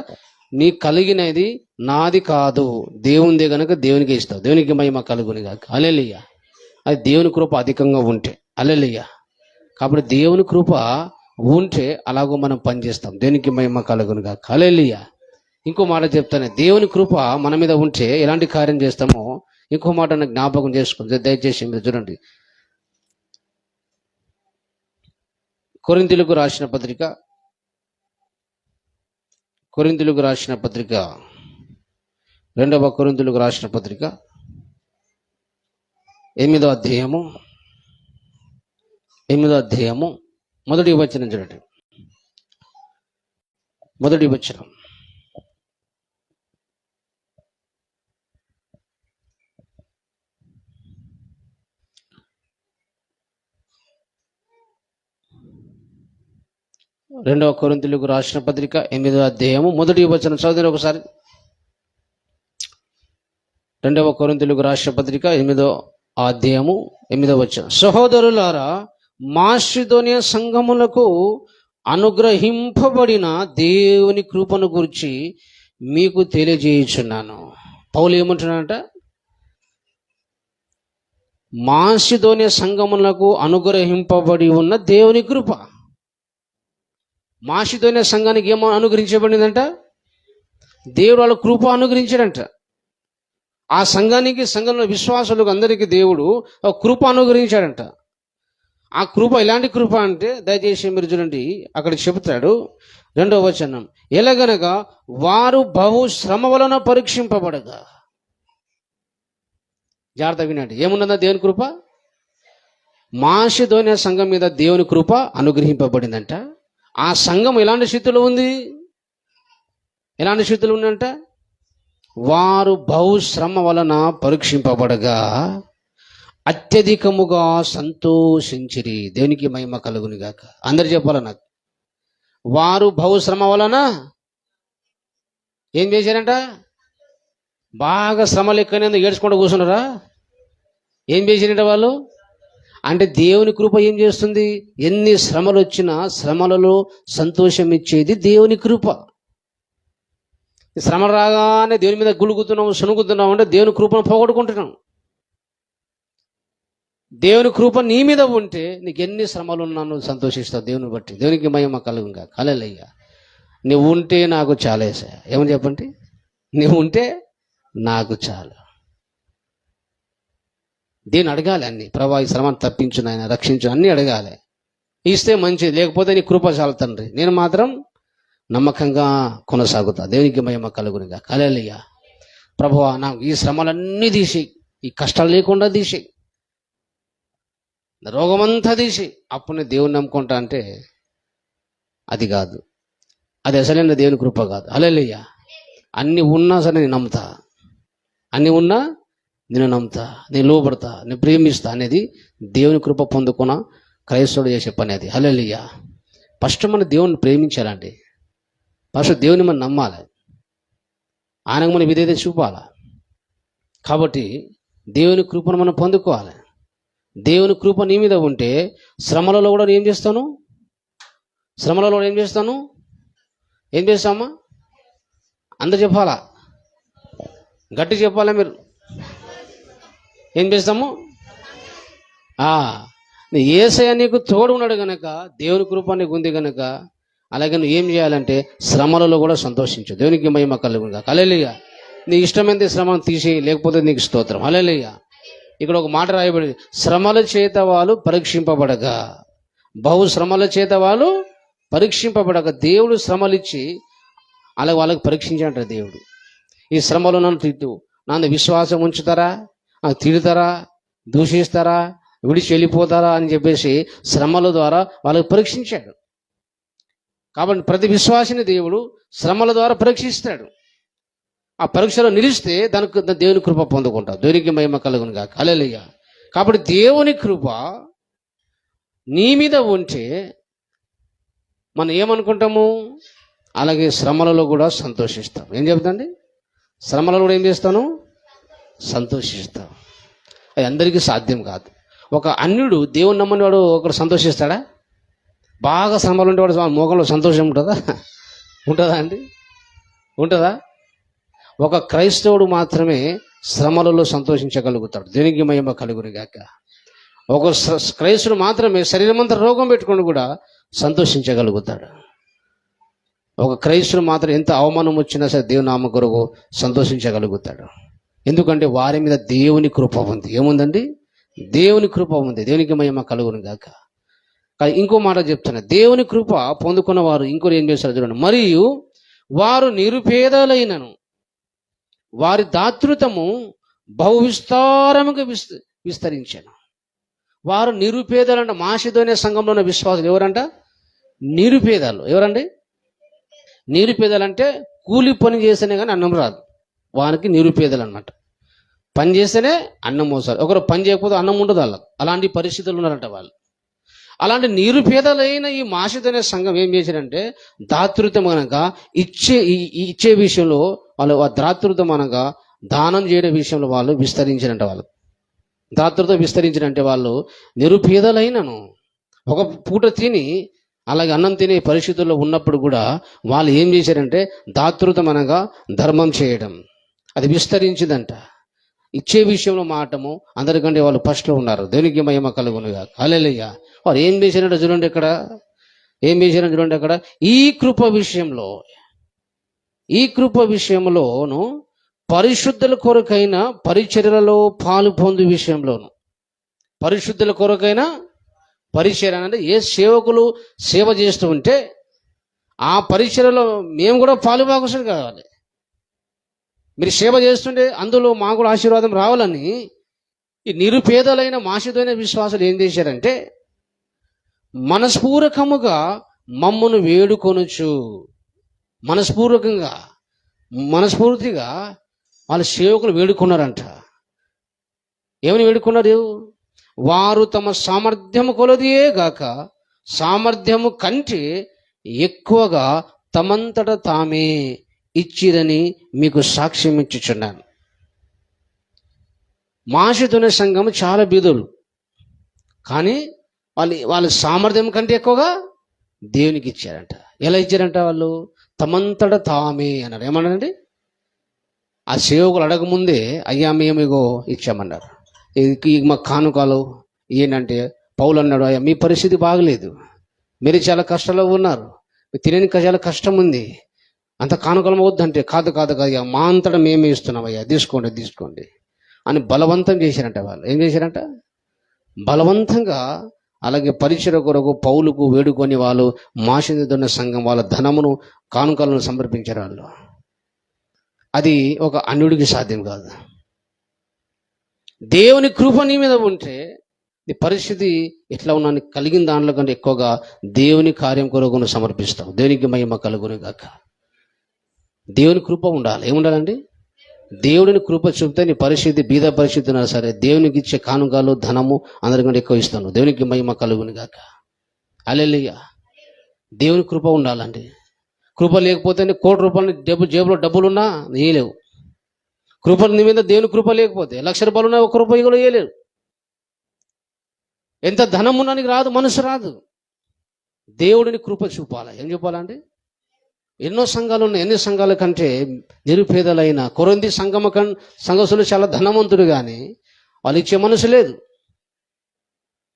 నీ కలిగినది నాది కాదు, దేవునిదే గనుక దేవునికి ఇస్తావు. దేవునికి మహిమ కలుగునుగా. హల్లెలూయా. అది దేవుని కృప అధికంగా ఉంటే. హల్లెలూయా. కాబట్టి దేవుని కృప ఉంటే అలాగో మనం పనిచేస్తాం. దేవునికి మహిమ కలుగునుగా. హల్లెలూయా. ఇంకో మాట చెప్తానే, దేవుని కృప మన మీద ఉంటే ఎలాంటి కార్యం చేస్తామో ఇంకో మాట నాకు జ్ఞాపకం చేసుకుంది, దయచేసి మీరు చూడండి. కొరింథీయులకు రాసిన పత్రిక 2వ కొరింథీయులకు రాసిన పత్రిక 8వ అధ్యాయము మొదటి వచనం చూడండి. మొదటి వచనం. రెండవ కొరింథీయులకు రాసిన పత్రిక 8వ అధ్యాయము మొదటి వచనం చదివి ఒకసారి. రెండవ కొరింథీయులకు రాసిన పత్రిక 8వ అధ్యాయము 8వ వచనం. సహోదరులారా, మాసిదోనియ సంఘములకు అనుగ్రహింపబడిన దేవుని కృపను గురించి మీకు తెలియజేయుచున్నాను. పౌలు ఏమంటున్నాడంట? మాసిదోనియ సంఘములకు అనుగ్రహింపబడి ఉన్న దేవుని కృప. మాసిదోనియ సంఘానికి ఏమో అనుగ్రహించబడిందంట? దేవుడు వాళ్ళ కృప అనుగ్రహించాడంట. ఆ సంఘంలో విశ్వాసులకు అందరికీ దేవుడు ఒక కృప అనుగ్రహించాడంట. ఆ కృప ఎలాంటి కృప అంటే, దయచేసి మీరు చూడండి, అక్కడ చెబుతాడు 2వ వచనం. ఎలాగనగా వారు బహు శ్రమ వలన పరీక్షింపబడగా. జాగ్రత్త వినండి, ఏమున్నదా దేవుని కృప? మాసిదోనియ సంఘం మీద దేవుని కృప అనుగ్రహింపబడిందంట. ఆ సంఘం ఎలాంటి స్థితిలో ఉంది? ఎలాంటి స్థితిలో ఉందంట? వారు బహు శ్రమ వలన పరీక్షింపబడగా అత్యధికముగా సంతోషించిరి. దేవునికి మహిమ కలుగును గాక. అందరు చెప్పాల నాకు. వారు బహు శ్రమ వలన ఏం చేశారంట? బాగా శ్రమలు ఎక్కువనే ఏడ్చుకుంటూ కూర్చున్నారా? ఏం చేశారంట వాళ్ళు? అంటే దేవుని కృప ఏం చేస్తుంది? ఎన్ని శ్రమలు వచ్చినా శ్రమలలో సంతోషం ఇచ్చేది దేవుని కృప. శ్రమ రాగానే దేవుని మీద గులుగుతున్నావు, సునుగుతున్నావు అంటే దేవుని కృపను పోగొట్టుకుంటున్నాం. దేవుని కృప నీ మీద ఉంటే నీకు ఎన్ని శ్రమలు ఉన్నా నువ్వు సంతోషిస్తావు దేవుని బట్టి. దేవునికి మహిమ కలుగుగా. హల్లెలూయా. నువ్వు ఉంటే నాకు చాలేసా. ఏమని చెప్పండి? నువ్వు ఉంటే నాకు చాలు. దేవుని అడగాలి అన్ని. ప్రభా, ఈ శ్రమను తప్పించు నాయన, రక్షించు, అన్నీ అడగాలి. ఇస్తే మంచిది, లేకపోతే నీ కృప చాలు తండ్రి. నేను మాత్రం నమ్మకంగా కొనసాగుతా. దేవునికి మహిమ కలుగునిగా. హల్లెలూయా. ప్రభువా, నాకు ఈ శ్రమలన్నీ తీసి, ఈ కష్టాలు లేకుండా తీసి, రోగమంతా తీసి, అప్పుడు నేను దేవుని నమ్ముకుంటా అంటే అది కాదు. అది అసలైన దేవుని కృప కాదు. హల్లెలూయా. అన్ని ఉన్నా సరే నేను నమ్ముతా, అన్ని ఉన్నా నేను నమ్ముతా, నేను లోబడతా, నేను ప్రేమిస్తా అనేది దేవుని కృప పొందుకున్న క్రైస్తవుడు చేసే పని అది. హల్లెలూయా. ఫస్ట్ మన దేవుని ప్రేమించాలండి. ఫస్ట్ దేవుని మనం నమ్మాలి, ఆయనకు మనం విధేయత చూపాలి. కాబట్టి దేవుని కృపను మనం పొందుకోవాలి. దేవుని కృప నీ మీద ఉంటే శ్రమలలో కూడా ఏం చేస్తాను? శ్రమలలో ఏం చేస్తాను? ఏం చేస్తామా? అందరు చెప్పాలా? గట్టి చెప్పాలా మీరు? ఏం చేస్తాము? యేసయ్య నీకు తోడు ఉన్నాడు కనుక, దేవుని కృప నీకు ఉంది కనుక, అలాగే నువ్వు ఏం చేయాలంటే శ్రమలలో కూడా సంతోషించు. దేవునికి మహిమ కలుగునుగా. హల్లెలూయా. నీ ఇష్టమైంది శ్రమను తీసి, లేకపోతే నీకు స్తోత్రం. హల్లెలూయా. ఇక్కడ ఒక మాట రాయబడింది, శ్రమల చేత వాళ్ళు పరీక్షింపబడగా. బహు శ్రమల చేత వాళ్ళు పరీక్షింపబడగా. దేవుడు శ్రమలు ఇచ్చి అలాగే వాళ్ళకి పరీక్షించాడంట దేవుడు. ఈ శ్రమలో నన్ను విశ్వాసం ఉంచుతారా, తిడతారా, దూషిస్తారా, విడిచి వెళ్ళిపోతారా అని చెప్పేసి శ్రమల ద్వారా వాళ్ళకి పరీక్షించాడు. కాబట్టి ప్రతి విశ్వాసిని దేవుడు శ్రమల ద్వారా పరీక్షిస్తాడు. ఆ పరీక్షలో నిలిస్తే దానికి దేవుని కృప పొందుకుంటావు. దేవునికి మహిమ కలుగును గాక. హల్లెలూయా. కాబట్టి దేవుని కృప నీ మీద ఉంటే మనం ఏమనుకుంటాము? అలాగే శ్రమలలో కూడా సంతోషిస్తాం. ఏం చెబుతాండి? శ్రమలలో కూడా ఏం చేస్తాను? సంతోషిస్తాం. అది అందరికీ సాధ్యం కాదు. ఒక అన్యుడు, దేవుని నమ్మని వాడు ఒకడు సంతోషిస్తాడా? బాగా శ్రమలు ఉంటే వాడు మోకంలో సంతోషం ఉంటుందా? ఉంటుందా అండి? ఉంటుందా? ఒక క్రైస్తవుడు మాత్రమే శ్రమలలో సంతోషించగలుగుతాడు. దేవునికి మహిమ కలుగును గాక. ఒక క్రైస్తవుడు మాత్రమే శరీరం అంతా రోగం పెట్టుకొని కూడా సంతోషించగలుగుతాడు. ఒక క్రైస్తవుడు మాత్రం ఎంత అవమానం వచ్చినా సరే దేవుని నామ కొరకు సంతోషించగలుగుతాడు. ఎందుకంటే వారి మీద దేవుని కృప ఉంది. ఏముందండి? దేవుని కృప ఉంది. దేవునికి మహిమ కలుగును గాక. కానీ ఇంకో మాట చెప్తున్నా, దేవుని కృప పొందుకున్న వారు ఇంకోటి ఏం చేస్తారు చూడండి. మరియు వారు నిరుపేదలైనను వారి దాతృత్వము బహు విస్తారముగా విస్తరించాను. వారు నిరుపేదలంట. మాసిదోనియ సంఘంలో ఉన్న విశ్వాసులు ఎవరంట? నిరుపేదలు. ఎవరండి? నిరుపేదలంటే కూలి పని చేస్తేనే కానీ అన్నం రాదు. వారికి నిరుపేదలు అన్నమాట. పని చేస్తేనే అన్నం మోసారు. ఒకరు పని చేయకపోతే అన్నం ఉండదు వాళ్ళకు. అలాంటి పరిస్థితులు ఉన్నారంట వాళ్ళు. అలాంటి ఈ మాసిదోనియ సంఘం ఏం చేశారంటే దాతృత్వం అనగా ఇచ్చే విషయంలో వాళ్ళు దాతృత్వం అనగా దానం చేయడం విషయంలో వాళ్ళు విస్తరించినంట, వాళ్ళు దాతృతో విస్తరించినంటే వాళ్ళు నిరుపేదలైనను ఒక పూట తిని అలాగే అన్నం తినే పరిస్థితుల్లో ఉన్నప్పుడు కూడా వాళ్ళు ఏం చేశారంటే దాతృత్వం అనగా ధర్మం చేయడం, అది విస్తరించిందంట. ఇచ్చే విషయంలో మాటము అందరికంటే వాళ్ళు ఫస్ట్లో ఉన్నారు. దేవునికి మహిమ కలుగునుగా. హల్లెలూయా. వారు ఏం చేశారంటే చూడండి ఇక్కడ, ఏం చేశారంటే చూడండి అక్కడ, ఈ కృప విషయంలోను పరిశుద్ధుల కొరకైన పరిచర్యలలో పాలు పొందు విషయంలోను, పరిశుద్ధుల కొరకైన పరిచర్య అంటే ఏ సేవకులు సేవ చేస్తూ ఉంటే ఆ పరిచర్యలో మేము కూడా పాలు భాగస్వాములు కావాలి. మీరు సేవ చేస్తుంటే అందులో మాకు కూడా ఆశీర్వాదం రావాలని ఈ నిరుపేదలైన మాసిదోనియ విశ్వాసులు ఏం చేశారంటే మనస్పూర్వకముగా మమ్మను వేడుకొనుచు, మనస్ఫూర్తిగా వాళ్ళ సేవకులు వేడుకున్నారంట. ఏమని వేడుకున్నారు? వారు తమ సామర్థ్యము కొలదియే గాక సామర్థ్యము కంటే ఎక్కువగా తమంతట తామే ఇచ్చిరని మీకు సాక్ష్యం ఇచ్చుచున్నాను. మాసిదోనియ సంఘం చాలా బీదోలు, కానీ వాళ్ళ సామర్థ్యం కంటే ఎక్కువగా దేవునికి ఇచ్చారంట. ఎలా ఇచ్చారంట? వాళ్ళు తమంతట తామే అన్నారు. ఏమన్నారండి? ఆ సేవకులు అడగముందే అయ్యా మేము ఇగో ఇచ్చామన్నారు. మా కానుకలు ఏంటంటే పౌలు అన్నాడు, అయ్యా మీ పరిస్థితి బాగలేదు, మీరు చాలా కష్టాల్లో ఉన్నారు, తినడానికి చాలా కష్టం ఉంది, అంత కానుకలం వద్దంటే కాదు అయ్యా మా అంతటా మేమే ఇస్తున్నాం అయ్యా, తీసుకోండి అని బలవంతం చేశారంట. వాళ్ళు ఏం చేశారంట? బలవంతంగా అలాగే పరిచయ కొరకు పౌలుకు వేడుకొని వాళ్ళు మాసిదోనియ సంఘం వాళ్ళ ధనమును కానుకలను సమర్పించారు. వాళ్ళు అది ఒక అన్యుడికి సాధ్యం కాదు. దేవుని కృప నీ మీద ఉంటే నీ పరిస్థితి ఎట్లా ఉన్నా కలిగిన దాంట్లో కంటే ఎక్కువగా దేవుని కార్యం కొరకు సమర్పిస్తావు. దేవునికి మహిమ కలుగును గాక. దేవుని కృప ఉండాలి. ఏముండాలండి? దేవుడిని కృప చూపితే నీ పరిస్థితి బీద పరిస్థితి ఉన్నా సరే దేవునికి ఇచ్చే కానుకలు ధనము అందరికంటే ఎక్కువ ఇస్తాను. దేవునికి మహిమ కలుగును గాక. హల్లెలూయా. దేవుని కృప ఉండాలండి. కృప లేకపోతే ₹1,00,00,000 జేబులో డబ్బులున్నా వేయలేవు. కృప నీ మీద దేవుని కృప లేకపోతే ₹1,00,000 ఉన్నా ₹1 కూడా వేయలేవు. ఎంత ధనం ఉన్నా నీకు రాదు, మనసు రాదు. దేవుడిని కృప చూపాలి. ఏం చూపాలండి? ఎన్నో సంఘాలు ఉన్నాయి. ఎన్ని సంఘాల కంటే నిరుపేదలైన కొరింథీ సంఘస్థులు చాలా ధనవంతుడు, కానీ వాళ్ళు ఇచ్చే మనసు లేదు.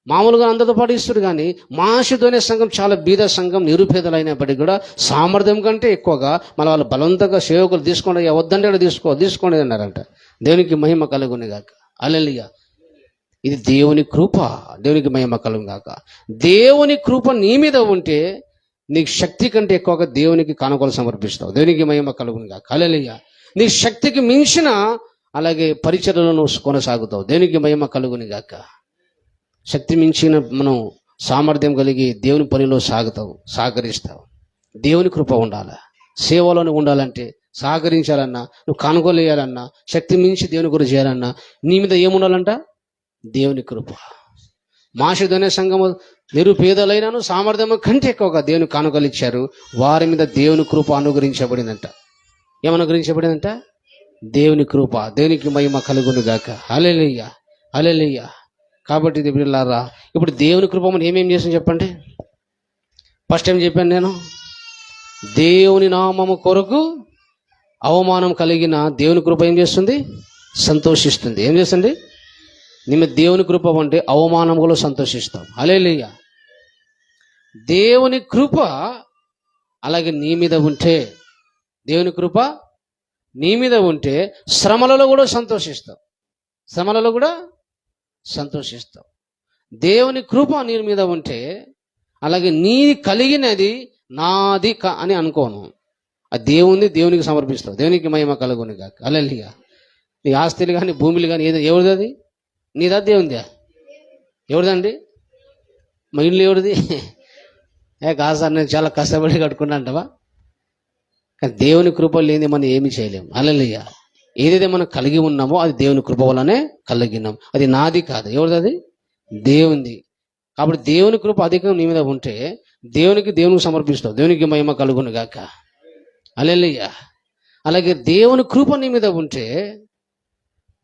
మామూలుగా అందరితో పాటు ఇస్తుడు, కానీ మాసిదోనియ సంఘం చాలా బీద సంఘం, నిరుపేదలైనప్పటికీ కూడా సామర్థ్యం కంటే ఎక్కువగా మన వాళ్ళు బలవంతంగా సేవకులు తీసుకోండి, వద్దంటే తీసుకోండి అన్నారంట. దేవునికి మహిమ కలుగును గాక. హల్లెలూయా. ఇది దేవుని కృప. దేవునికి మహిమ కలుగును గాక. దేవుని కృప నీ మీద ఉంటే నీకు శక్తి కంటే ఎక్కువగా దేవునికి కానుకలు సమర్పిస్తావు. దేవునికి మహిమ కలుగును గాక. హల్లెలూయా. నీ శక్తికి మించిన అలాగే పరిచర్యలను కొనసాగుతావు. దేవునికి మహిమ కలుగును గాక. శక్తి మించిన మనం సామర్థ్యం కలిగి దేవుని పనిలో సహకరిస్తావు. దేవుని కృప ఉండాలి. సేవలోనే ఉండాలంటే సహకరించాలన్నా, నువ్వు కానుకలు వేయాలన్నా, శక్తి మించి దేవుని గురించి చేయాలన్నా నీ మీద ఏముండాలంట? దేవుని కృప. మాసిదోనియ సంఘము నిరుపేదలైనను సామర్థ్యం కంటే ఎక్కువగా దేవుని కానుకలు ఇచ్చారు. వారి మీద దేవుని కృప అనుగ్రహించబడిందంట. ఏమనుగ్రహించబడిందంట? దేవుని కృప. దేవునికి మహిమ కలుగును గాక. హల్లెలూయా. హల్లెలూయా. కాబట్టి బిడ్డలారా, ఇప్పుడు దేవుని కృప మనం ఏమేం చేసాం చెప్పండి. ఫస్ట్ టైం చెప్పాను నేను, దేవుని నామము కొరకు అవమానం కలిగిన దేవుని కృప ఏం చేస్తుంది? సంతోషిస్తుంది. ఏం చేస్తుంది? నీ మీద దేవుని కృప అంటే అవమానంలో సంతోషిస్తాం. హల్లెలూయా. దేవుని కృప అలాగే నీ మీద ఉంటే, దేవుని కృప నీ మీద ఉంటే శ్రమలలో కూడా సంతోషిస్తాం. శ్రమలలో కూడా సంతోషిస్తాం. దేవుని కృప నీ మీద ఉంటే అలాగే నీ కలిగినది నాది అని అనుకోను, అది దేవునికి సమర్పిస్తావు. దేవునికి మహిమ కలుగును గాక. హల్లెలూయా. నీ ఆస్తులు కానీ భూములు కానీ ఏదో ఎవరిది? అది నీదా దేవునిదా? ఎవరిదండి? మా ఇల్లు ఎవరిది? కాదు సార్, నేను చాలా కష్టపడి కట్టుకున్నా అంటవా? కానీ దేవుని కృప లేని మనం ఏమి చేయలేము. హల్లెలూయా. ఏదైతే మనం కలిగి ఉన్నామో అది దేవుని కృప వల్లనే కలిగినాం. అది నాది కాదు. ఎవరిది? అది దేవునిది. కాబట్టి దేవుని కృప అధికంగా నీ మీద ఉంటే దేవునికి సమర్పిస్తావు. దేవునికి మహిమ కలుగును గాక. హల్లెలూయా. అలాగే దేవుని కృప నీ మీద ఉంటే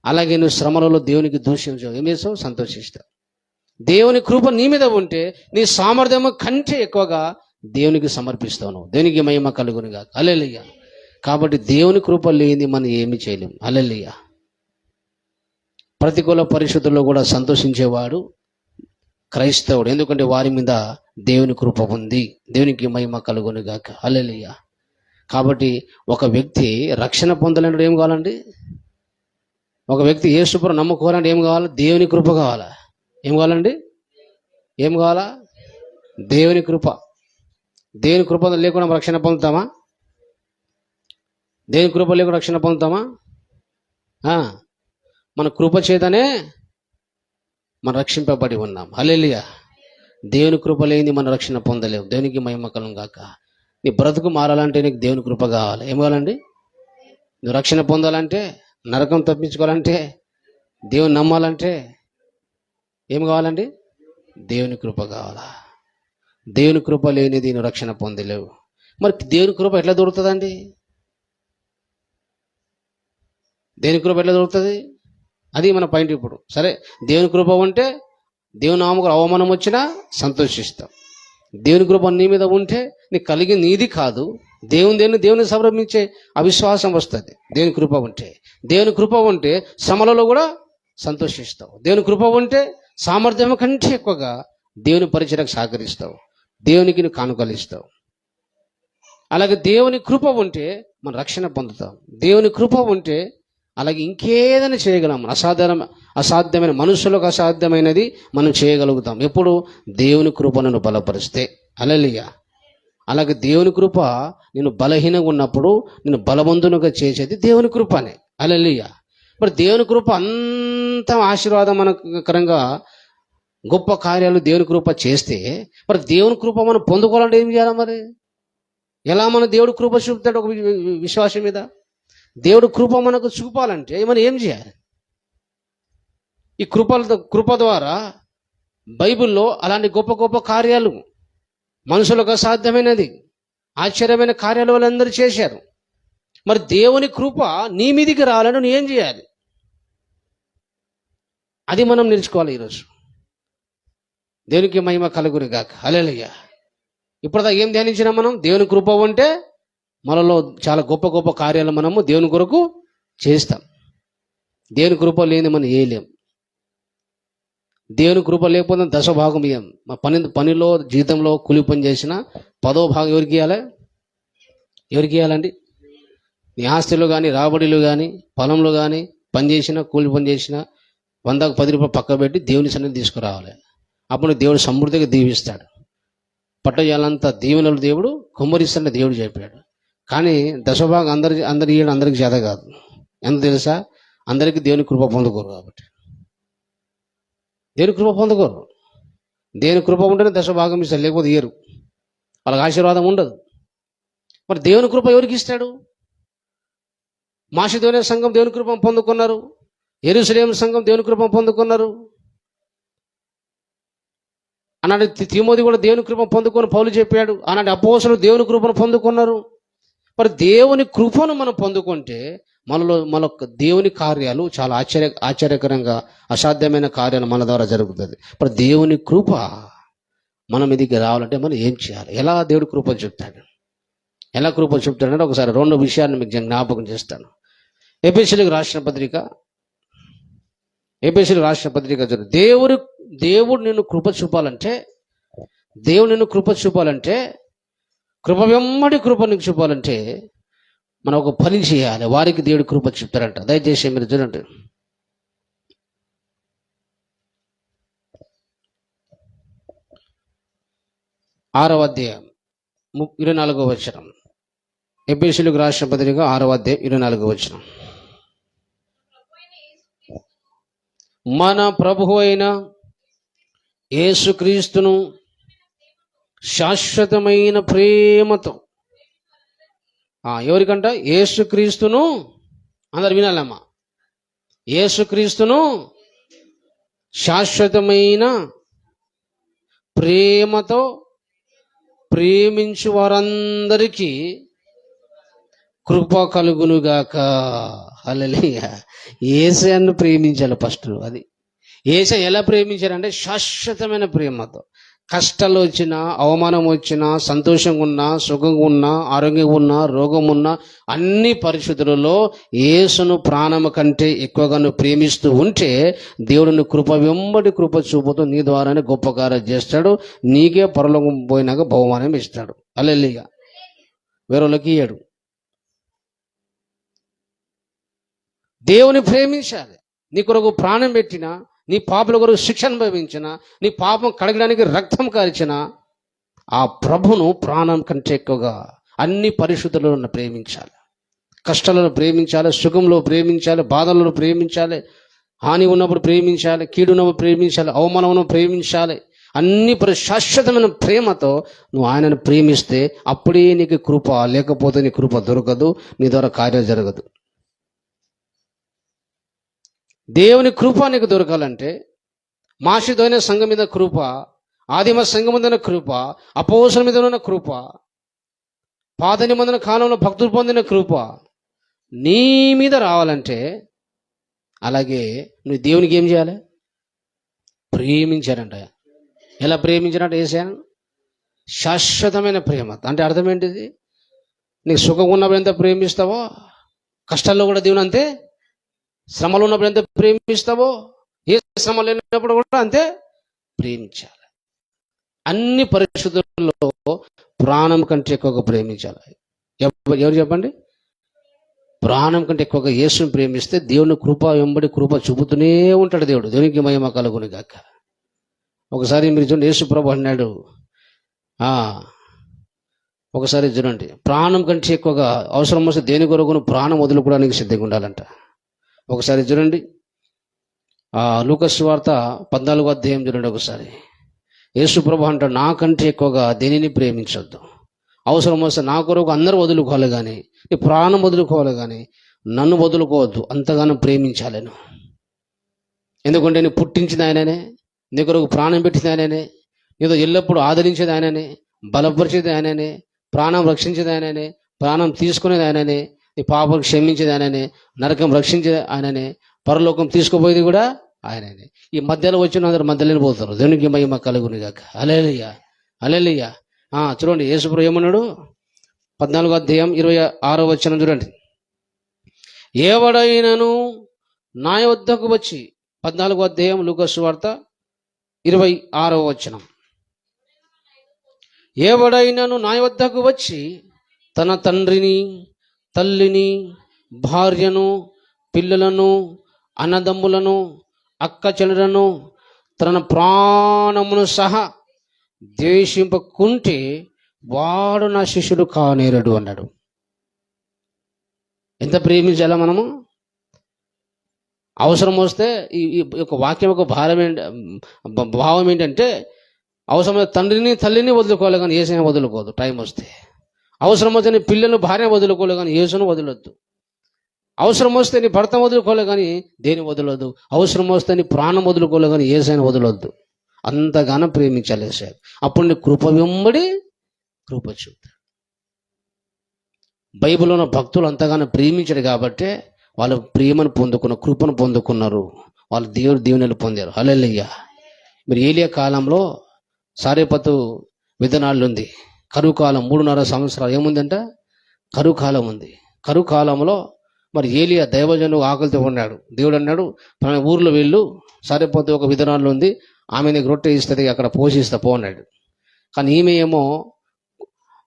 అలాగే నువ్వు శ్రమలలో దేవునికి దూషించవు, ఏం చేస్తావు? సంతోషిస్తావు. దేవుని కృప నీ మీద ఉంటే నీ సామర్థ్యము కంటే ఎక్కువగా దేవునికి సమర్పిస్తావు నువ్వు. దేవునికి మహిమ కలుగునుగా. హల్లెలూయా. కాబట్టి దేవుని కృప లేని మనం ఏమి చేయలేము. హల్లెలూయా. ప్రతికూల పరిస్థితుల్లో కూడా సంతోషించేవాడు క్రైస్తవుడు, ఎందుకంటే వారి మీద దేవుని కృప ఉంది. దేవునికి మహిమ కలుగునుగాక. హల్లెలూయా. కాబట్టి ఒక వ్యక్తి రక్షణ పొందాలంటే ఏం కావాలండి? ఒక వ్యక్తి యేసుప్రభువును నమ్ముకోవాలంటే ఏం కావాలి? దేవుని కృప కావాలా? ఏం కావాలండి? ఏం కావాలా? దేవుని కృప. దేవుని కృప లేకుండా రక్షణ పొందుతామా? దేవుని కృప లేకుండా రక్షణ పొందుతామా? మన కృప చేతనే మనం రక్షింపబడి ఉన్నాం. హల్లెలూయా. దేవుని కృప లేని మన రక్షణ పొందలేవు. దేవునికి మహిమ కలుగుగాక. నీ బ్రతుకు మారాలంటే నీకు దేవుని కృప కావాలి. ఏం కావాలండి? నువ్వు రక్షణ పొందాలంటే, నరకం తప్పించుకోవాలంటే, దేవుని నమ్మాలంటే ఏం కావాలండి? దేవుని కృప కావాలా? దేవుని కృప లేనిది నువ్వు రక్షణ పొందలేవు. మరి దేవుని కృప ఎట్లా దొరుకుతుందండి? దేవుని కృప ఎట్లా దొరుకుతుంది? అది మన పాయింట్. ఇప్పుడు సరే, దేవుని కృప ఉంటే దేవుని నామకు అవమానం వచ్చినా సంతోషిస్తాం. దేవుని కృప నీ మీద ఉంటే నీకు కలిగి నీది కాదు, దేవుని సంభ్రమించే అవిశ్వాసం వస్తుంది. దేవుని కృప ఉంటే, దేవుని కృప ఉంటే శ్రమలలో కూడా సంతోషిస్తావు. దేవుని కృప ఉంటే సామర్థ్యం కంటే ఎక్కువగా దేవుని పరిచయకు సహకరిస్తావు, దేవునికి నువ్వు కానుకలిస్తావు. అలాగే దేవుని కృప ఉంటే మనం రక్షణ పొందుతాం. దేవుని కృప ఉంటే అలాగే ఇంకేదైనా చేయగలం. అసాధ్యమైన మనుషులకు అసాధ్యమైనది మనం చేయగలుగుతాం. ఎప్పుడు? దేవుని కృప నన్ను బలపరిస్తే. హల్లెలూయా. అలాగే దేవుని కృప నేను బలహీనంగా ఉన్నప్పుడు నేను బలవంతునిగా చేసేది దేవుని కృపనే. హల్లెలూయా. మరి దేవుని కృప అంత ఆశీర్వాదకరంగా గొప్ప కార్యాలు దేవుని కృప చేస్తే, మరి దేవుని కృప మనం పొందుకోవాలంటే ఏం చేయాలి? మరి ఎలా మన దేవుడు కృప చూపుతాడు ఒక విశ్వాసం మీద? దేవుడు కృప మనకు చూపాలంటే మనం ఏం చేయాలి? ఈ కృప ద్వారా బైబిల్లో అలాంటి గొప్ప గొప్ప కార్యాలు, మనుషులకు అసాధ్యమైనది, ఆశ్చర్యమైన కార్యాలు వాళ్ళందరూ చేశారు. మరి దేవుని కృప నీ మీదికి రావాలని నువ్వు ఏం చేయాలి? అది మనం నేర్చుకోవాలి ఈరోజు. దేవునికి మహిమ కలుగునుగాక. హల్లెలూయా. ఇప్పటిదాకా ఏం ధ్యానించినా మనం? దేవుని కృప ఉంటే మనలో చాలా గొప్ప గొప్ప కార్యాలు మనము దేవుని కొరకు చేస్తాం. దేవుని కృప లేని మనం చేయలేం. దేవుని కృప లేకపోతే దశభాగం ఇయ్యం. పనిలో జీతంలో కూలి పని చేసిన 10వ భాగం ఎవరికి ఇవ్వాలి? ఎవరికి ఇవ్వాలండి? నీ ఆస్తులు కానీ, రాబడిలు కానీ, పొలంలో కానీ పని చేసినా, కూలి పని చేసినా 100కు 10 రూపాయలు పక్క పెట్టి దేవుని సన్నిధి తీసుకురావాలి. అప్పుడు దేవుడు సమృద్ధిగా దీవిస్తాడు. పట్టజాలంతా దీవెనలు దేవుడు కుమ్మరిస్తాడని దేవుడు చెప్పాడు. కానీ దశభాగం అందరి ఇవ్వడం అందరికి చేత కాదు. ఎందుకు తెలుసా? అందరికీ దేవుని కృప పొందుకోరు కాబట్టి. దేవుని కృప పొందుకోరు. దేవుని కృప ఉంటేనే దశభాగం ఇస్తారు, లేకపోతే ఇయ్యరు. వాళ్ళకి ఆశీర్వాదం ఉండదు. మరి దేవుని కృప ఎవరికి ఇస్తాడు? మాసిదోనియ సంఘం దేవుని కృప పొందుకున్నారు, యెరూషలేము సంఘం దేవుని కృప పొందుకున్నారు. ఆనాడు తిమోతి కూడా దేవుని కృప పొందుకొని పౌలు చెప్పాడు. ఆనాడు అపోస్తలులు దేవుని కృపను పొందుకున్నారు. మరి దేవుని కృపను మనం పొందుకుంటే మన దేవుని కార్యాలు చాలా ఆశ్చర్యకరంగా, అసాధ్యమైన కార్యాలు మన ద్వారా జరుగుతుంది. మరి దేవుని కృప మన మీదకి రావాలంటే మనం ఏం చేయాలి? ఎలా దేవుడి కృప చెప్తాడు? ఎలా కృప చెప్తాడంటే ఒకసారి 2 విషయాలను మీకు జ్ఞాపకం చేస్తాను. ఎఫెసీయులకు రాసిన పత్రిక దేవుడు నిన్ను కృప చూపాలంటే, కృప వెంబడి కృప నీకు చూపాలంటే మనం ఒక పని చేయాలి. వారికి దేవుడి కృప చెప్తారంట. దయచేసి మీరు చూడండి. ఆరవ అధ్యాయం 24వ వచనం. ఎఫెసీయులకు రాసిన పత్రిక 6వ అధ్యాయం 24వ వచనం. మన ప్రభువు అయిన యేసుక్రీస్తును శాశ్వతమైన ప్రేమతో, ఎవరికంట? యేసుక్రీస్తును, అందరు వినాలమ్మా, యేసుక్రీస్తును శాశ్వతమైన ప్రేమతో ప్రేమించు వారందరికీ కృప కలుగునుగాక. హల్లెలూయా. యేసయ్యను ప్రేమించాలి ఫస్ట్. అది యేసయ్య ఎలా ప్రేమించారంటే శాశ్వతమైన ప్రేమతో. కష్టాలు వచ్చినా, అవమానం వచ్చినా, సంతోషంగా ఉన్నా, సుఖంగా ఉన్నా, ఆరోగ్యంగా ఉన్నా, రోగం ఉన్నా, అన్ని పరిస్థితులలో యేసును ప్రాణము కంటే ఎక్కువగా నువ్వు ప్రేమిస్తూ ఉంటే దేవుడిని కృప వెంబడి కృప చూపుతూ నీ ద్వారానే గొప్ప కార్యం చేస్తాడు. నీకే పరలోకం పోయినాక బహుమానం ఇస్తాడు. హల్లెలూయా. వేరేళ్ళకి ఇయ్యడు. దేవుని ప్రేమించాలి. నీ కొరకు ప్రాణం పెట్టిన, నీ పాపల కొరకు శిక్ష అనుభవించిన, నీ పాపం కడగడానికి రక్తం కార్చిన ఆ ప్రభును ప్రాణం కంటే ఎక్కువగా అన్ని పరిస్థితులను ప్రేమించాలి. కష్టాలను ప్రేమించాలి, సుఖంలో ప్రేమించాలి, బాధలను ప్రేమించాలి, హాని ఉన్నప్పుడు ప్రేమించాలి, కీడు ఉన్నప్పుడు ప్రేమించాలి, అవమానం ప్రేమించాలి. అన్ని శాశ్వతమైన ప్రేమతో నువ్వు ఆయనను ప్రేమిస్తే అప్పుడే నీకు కృప, లేకపోతే నీ కృప దొరకదు, నీ ద్వారా కార్యం జరగదు. దేవుని కృప నీకు దొరకాలంటే మాషిదైన సంఘం మీద కృప, ఆదిమ సంఘం మీద కృప, అపోసల మీద ఉన్న కృప, పాత నిబంధన కాలంలో భక్తులు పొందిన కృప నీ మీద రావాలంటే, అలాగే నువ్వు దేవునికి ఏం చేయాలి? ప్రేమించారంట. ఎలా ప్రేమించారంట? యేసయ్యను శాశ్వతమైన ప్రేమ. అంటే అర్థం ఏంటిది? నీకు సుఖం ఉన్నప్పుడు ఎంత ప్రేమిస్తావో, కష్టాల్లో కూడా దేవుని అంతే, శ్రమలు ఉన్నప్పుడు ఎంత ప్రేమిస్తావో, ఏ శ్రమ లేనప్పుడు కూడా అంతే ప్రేమించాలి. అన్ని పరిస్థితుల్లో ప్రాణం కంటే ఎక్కువగా ప్రేమించాలి. ఎవరు చెప్పండి? ప్రాణం కంటే ఎక్కువగా యేసుని ప్రేమిస్తే దేవుని కృప వెంబడి కృప చూపుతూనే ఉంటాడు దేవుడు. దేవునికి మహిమ కలుగును గాక. ఒకసారి మీరు చూడండి, యేసు ప్రభు అన్నాడు, ఒకసారి చూడండి, ప్రాణం కంటే ఎక్కువగా అవసరం వస్తే దేని కొరకు ప్రాణం వదులుకోవడానికి సిద్ధంగా ఉండాలంట. ఒకసారి చూడండి, లూకాసు సువార్త 14వ అధ్యాయం చూడండి. ఒకసారి యేసు ప్రభు అంటాడు, నాకంటే ఎక్కువగా దేనిని ప్రేమించొద్దు. అవసరం వస్తే నా కొరకు అందరూ వదులుకోవాలి, కానీ నీ ప్రాణం వదులుకోవాలి, కానీ నన్ను వదులుకోవద్దు. అంతగానో ప్రేమించాలను. ఎందుకంటే నీ పుట్టించింది ఆయననే, నీ కొరకు ప్రాణం పెట్టింది ఆయననే, నీతో ఎల్లప్పుడూ ఆదరించేది ఆయననే, బలపరిచేది ఆయననే, ప్రాణం రక్షించేది ఆయననే, ప్రాణం తీసుకునేది ఆయననే, నీ పాపం క్షమించేది ఆయననే, నరకం రక్షించేది ఆయననే, పరలోకం తీసుకుపోయేది కూడా ఆయననే. ఈ మధ్యలో వచ్చిన అందరు మధ్యలోనే పోతారు. దేవునికి మహిమ కలుగును గాక. హల్లెలూయా, హల్లెలూయా. చూడండి, యేసు ప్రభు ఏమన్నాడు? 14వ అధ్యాయం 26వ వచనం చూడండి. ఎవడైనను నా యొద్దకు వచ్చి, 14వ అధ్యాయం లూకాసు సువార్త 26వ వచనం. ఎవడైనను నా యొద్దకు వచ్చి తన తండ్రిని, తల్లిని, భార్యను, పిల్లలను, అన్నదమ్ములను, అక్క చెల్లెలను, తన ప్రాణమును సహా ద్వేషింపకుంటే వాడు నా శిష్యుడు కానేరడు అన్నాడు. ఎంత ప్రేమించాలా మనము? అవసరం వస్తే ఈ యొక్క వాక్యం యొక్క భావం ఏంటంటే, అవసరమైన తండ్రిని, తల్లిని వదులుకోవాలి, కానీ యేసుని వదులుకోవద్దు. టైం వస్తే అవసరం వస్తే నీ పిల్లలు, భార్య వదులుకోలే, కానీ యేసును వదలొద్దు. అవసరం వస్తే నీ భర్త వదులుకోలే, కానీ దేని వదలొద్దు. అవసరం వస్తే నీ ప్రాణం వదులుకోలే, కానీ యేసయ్యను వదలొద్దు. అంతగానో ప్రేమించాలి యేసయ్య. అప్పుడు నీ కృప వెంబడి కృప చూపుతాడు. బైబిల్లో ఉన్న భక్తులు అంతగానో ప్రేమించారు కాబట్టి వాళ్ళు ప్రేమను పొందుకున్న, కృపను పొందుకున్నారు. వాళ్ళు దేవునిని పొందారు. హల్లెలూయా. మీరు ఏలియా కాలంలో సారెపతు విధానాలు ఉంది. కరువు కాలం 3.5 సంవత్సరాలు ఏముందంట? కరువు కాలం ఉంది. కరువు కాలంలో మరి ఏలియా దైవజనుడు ఆకలితో ఉన్నాడు. దేవుడు అన్నాడు, మన ఊర్లో వెళ్ళు, సరిపోతే ఒక విధానాలు ఉంది, ఆమె నీకు రొట్టె ఇస్తుంది, అక్కడ పోషిస్తా పో అన్నాడు. కానీ ఈమె ఏమో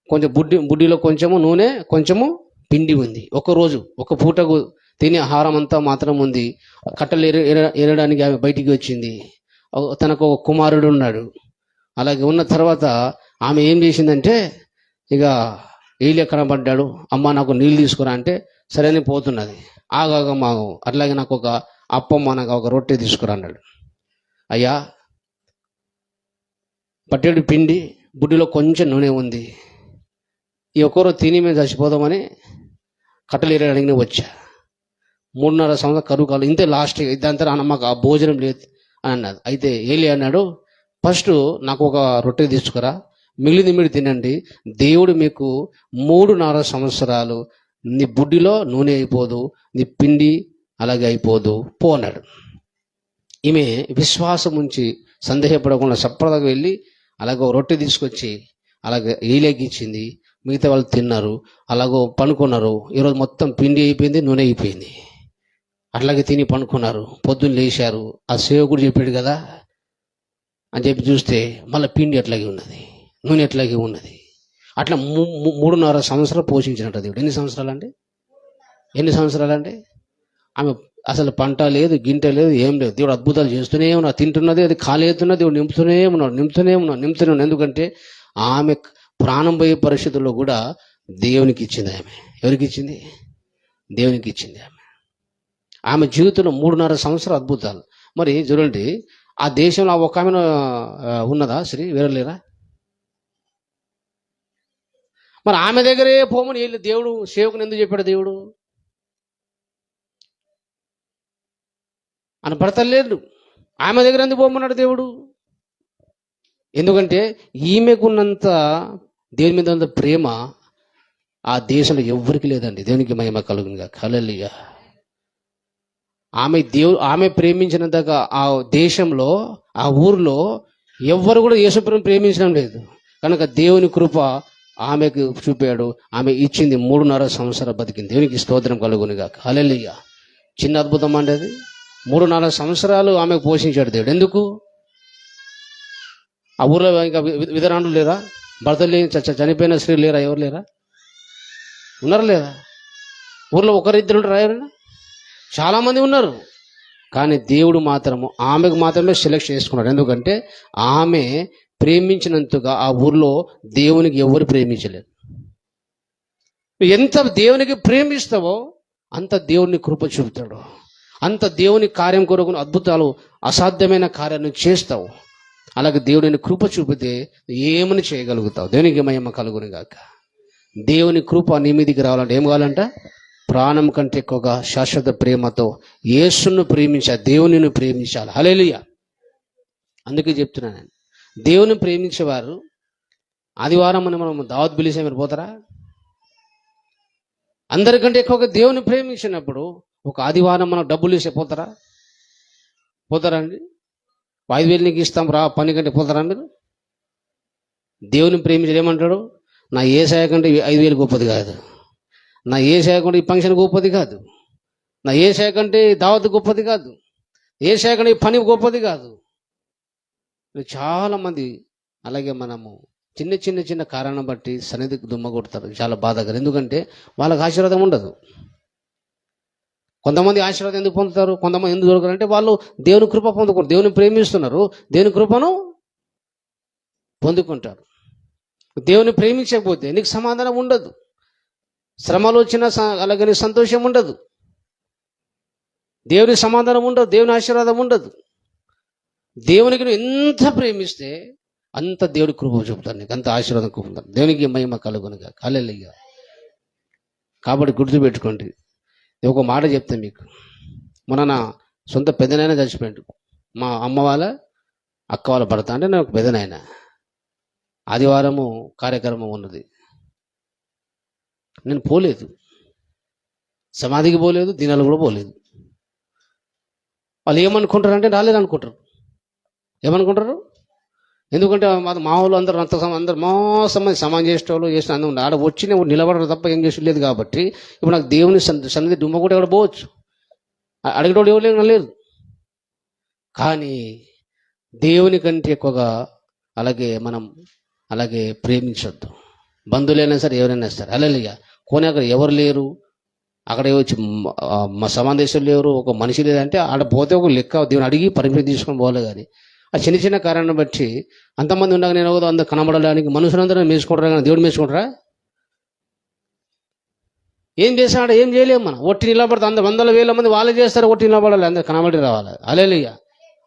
కొంచెం బుడ్డిలో కొంచెము నూనె, కొంచెము పిండి ఉంది. ఒకరోజు ఒక పూటకు తినే ఆహారం అంతా మాత్రం ఉంది. కట్టెలు ఎరడానికి ఆమె బయటికి వచ్చింది. తనకు ఒక కుమారుడు ఉన్నాడు. అలాగే ఉన్న తర్వాత ఆమె ఏం చేసిందంటే, ఇక ఏలియా కనబడ్డాడు, అమ్మ నాకు నీళ్ళు తీసుకురా అంటే సరే అని పోతున్నది. ఆగాగా మాకు అట్లాగే నాకు ఒక అప్పమ్మ, నాకు ఒక రొట్టె తీసుకురా అన్నాడు. అయ్యా, పట్టెడు పిండి, బుడ్డిలో కొంచెం నూనె ఉంది, ఈ ఒక్కరో తిని మేము చచ్చిపోదామని కట్టెలు ఎరగడానికి వచ్చా. 3.5 సంవత్సరాల కరువు కాలం, ఇంతే లాస్ట్, ఇదంతా మాకు ఆ భోజనం లేదు అని అన్నది. అయితే ఏలి అన్నాడు, ఫస్ట్ నాకు ఒక రొట్టె తీసుకురా, మిగిలింది మీరు తినండి, దేవుడు మీకు 3.5 సంవత్సరాలు నీ బుడ్డిలో నూనె అయిపోదు, నీ పిండి అలాగే అయిపోదు, పో అన్నాడు. ఈమె విశ్వాసం ఉంచి సందేహపడకుండా సప్రదాగా వెళ్ళి అలాగో రొట్టె తీసుకొచ్చి అలాగే ఏలేకిచ్చింది. మిగతా వాళ్ళు తిన్నారు, అలాగో పనుకున్నారు. ఈరోజు మొత్తం పిండి అయిపోయింది, నూనె అయిపోయింది. అట్లాగే తిని పనుకున్నారు. పొద్దున్న లేచారు. ఆ సేవకుడు చెప్పాడు కదా అని చెప్పి చూస్తే మళ్ళీ పిండి ఎట్లాగే ఉన్నది, నూనె ఎట్లాగే ఉన్నది. అట్లా 3.5 సంవత్సరాలు పోషించినట్టు దేవుడు. ఎన్ని సంవత్సరాలంటే ఆమె అసలు పంట లేదు, గింట లేదు, ఏం లేదు. దేవుడు అద్భుతాలు చేస్తూనే ఉన్నాడు. తింటున్నది, అది ఖాళీతున్నది, దేవుడు నింపుతూనే ఉన్నాడు. ఎందుకంటే ఆమె ప్రాణం పోయే పరిస్థితుల్లో కూడా దేవునికి ఇచ్చింది. ఆమె ఎవరికి ఇచ్చింది? దేవునికి ఇచ్చింది. ఆమె జీవితంలో 3.5 సంవత్సరాలు అద్భుతాలు. మరి చూడండి, ఆ దేశంలో ఒక ఆమె ఉన్నదా స్త్రీ? వేరే లేరా? మరి ఆమె దగ్గరే పోమని వెళ్ళి దేవుడు సేవకుని ఎందుకు చెప్పాడు? దేవుడు అని పడతలేదు. ఆమె దగ్గర ఎందుకు పోమన్నాడు దేవుడు? ఎందుకంటే ఈమెకున్నంత దేవుని మీద ఉన్నంత ప్రేమ ఆ దేశంలో ఎవ్వరికి లేదండి. దేవునికి మహిమ కలుగునుగా. హల్లెలూయా. ఆమె ప్రేమించినంతగా ఆ దేశంలో, ఆ ఊరిలో ఎవ్వరు కూడా యేసుప్రభుని ప్రేమించడం లేదు. కనుక దేవుని కృప ఆమెకు చూపాడు. ఆమె ఇచ్చింది 3.5 సంవత్సరాలు బతికింది. దేవునికి స్తోత్రం కలుగునుగా. హల్లెలూయా. చిన్న అద్భుతం అంటే అది. 3-4 సంవత్సరాలు ఆమెకు పోషించాడు దేవుడు. ఎందుకు? ఆ ఊర్లో ఇంకా విధరాండ్రులు లేరా? భర్తలు లేని చనిపోయిన స్త్రీలు లేరా? ఎవరు లేరా? ఉన్నారా లేదా? ఊర్లో ఒకరిద్దరు ఉంటారా? ఎవరైనా? చాలామంది ఉన్నారు. కానీ దేవుడు మాత్రము ఆమెకు మాత్రమే సెలెక్ట్ చేసుకున్నాడు. ఎందుకంటే ఆమె ప్రేమించినంతగా ఆ ఊర్లో దేవునికి ఎవరు ప్రేమించలేదు. ఎంత దేవునికి ప్రేమిస్తావో అంత దేవుని కృప చూపుతాడు. అంత దేవుని కార్యం కొరకు అద్భుతాలు, అసాధ్యమైన కార్యాన్ని చేస్తావు. అలాగే దేవుడిని కృప చూపితే ఏమని చేయగలుగుతావు. దేవునికి మహిమ కలుగును గాక. దేవుని కృప నీ మీదికి రావాలంటే ఏం కావాలంట? ప్రాణం కంటే ఎక్కువగా శాశ్వత ప్రేమతో యేసును ప్రేమించాలి, దేవునిని ప్రేమించాలి. హల్లెలూయా. అందుకే చెప్తున్నాను, దేవుని ప్రేమించేవారు ఆదివారం అని మనం దావత్ పిలిచే మీరు పోతారా? అందరికంటే ఎక్కువగా దేవుని ప్రేమించినప్పుడు ఒక ఆదివారం మనం డబ్బులు ఇస్తే పోతారా అండి? 5,000 నీకు ఇస్తాం రా పని కంటే పోతారా మీరు? దేవుని ప్రేమించడం ఏమంటాడు? నా యేసయ్య కంటే 5,000 గొప్పది కాదు, నా యేసయ్య కంటే ఈ ఫంక్షన్ గొప్పది కాదు, నా యేసయ్య కంటే దావత్ గొప్పది కాదు, యేసయ్య కంటే ఈ పని గొప్పది కాదు. చాలామంది అలాగే మనము చిన్న కారణం బట్టి సన్నిధికి దుమ్మ కొడతారు. చాలా బాధగా. ఎందుకంటే వాళ్ళకి ఆశీర్వాదం ఉండదు. కొంతమంది ఆశీర్వాదం ఎందుకు పొందుతారు, కొంతమంది ఎందుకు దొరకరంటే వాళ్ళు దేవుని కృప పొందుకుంటారు. దేవుని ప్రేమిస్తున్నారు, దేవుని కృపను పొందుకుంటారు. దేవుని ప్రేమించకపోతే నీకు సమాధానం ఉండదు, శ్రమలు వచ్చినా అలాగే నీకు సంతోషం ఉండదు, దేవుని సమాధానం ఉండదు, దేవుని ఆశీర్వాదం ఉండదు. దేవునికి నువ్వు ఎంత ప్రేమిస్తే అంత దేవుడి కృప చూపుతాను, నీకు అంత ఆశీర్వాదం కృపుతాను. దేవునికి మహిమ కలుగునుగా. హల్లెలూయా. కాబట్టి గుర్తుపెట్టుకోండి, ఒక మాట చెప్తాను మీకు. మొన్న నా సొంత పెదనాయన చచ్చిపోయాడు. మా అమ్మ వాళ్ళ అక్క వాళ్ళ భర్త, అంటే నాకు పెదనాయన. ఆదివారము కార్యక్రమం ఉన్నది, నేను పోలేదు, సమాధికి పోలేదు, దినాలు కూడా పోలేదు. వాళ్ళు ఏమనుకుంటారు అంటే రాలేదు అనుకుంటారు. ఏమనుకుంటారు? ఎందుకంటే మా వాళ్ళు అందరూ అందరు మోసమంది సమాజం చేసేవాళ్ళు చేసిన అందరూ ఆడ వచ్చి నేను నిలబడడం తప్ప ఏం చేసి లేదు. కాబట్టి ఇప్పుడు నాకు దేవుని సన్నిధి డుమ్మ కూడా ఎవరు పోవచ్చు, అడిగేటోళ్ళు ఎవరు లేదు. కానీ దేవుని కంటే ఎక్కువగా అలాగే ప్రేమించొద్దు. బంధువులైనా సరే, ఎవరైనా సరే. హల్లెలూయా. కొని అక్కడ ఎవరు లేరు, అక్కడ వచ్చి మా సమావేశాలు లేరు, ఒక మనిషి లేదంటే ఆడ పోతే ఒక లెక్క దేవుని అడిగి పర్మిషన్ తీసుకొని పోలే. కానీ ఆ చిన్న కారణాన్ని బట్టి అంతమంది ఉండగా నేను అందరు కనబడడానికి మనుషులందరూ మేసుకుంటారా, కానీ దేవుడు మేసుకుంటారా? ఏం చేశాడు? ఏం చేయలేము మనం. ఒట్టి నిలబడతా 100,000 మంది వాళ్ళే చేస్తారు, ఒట్టి నిలబడాలి, అందరు కనబడి రావాలి. హల్లెలూయా.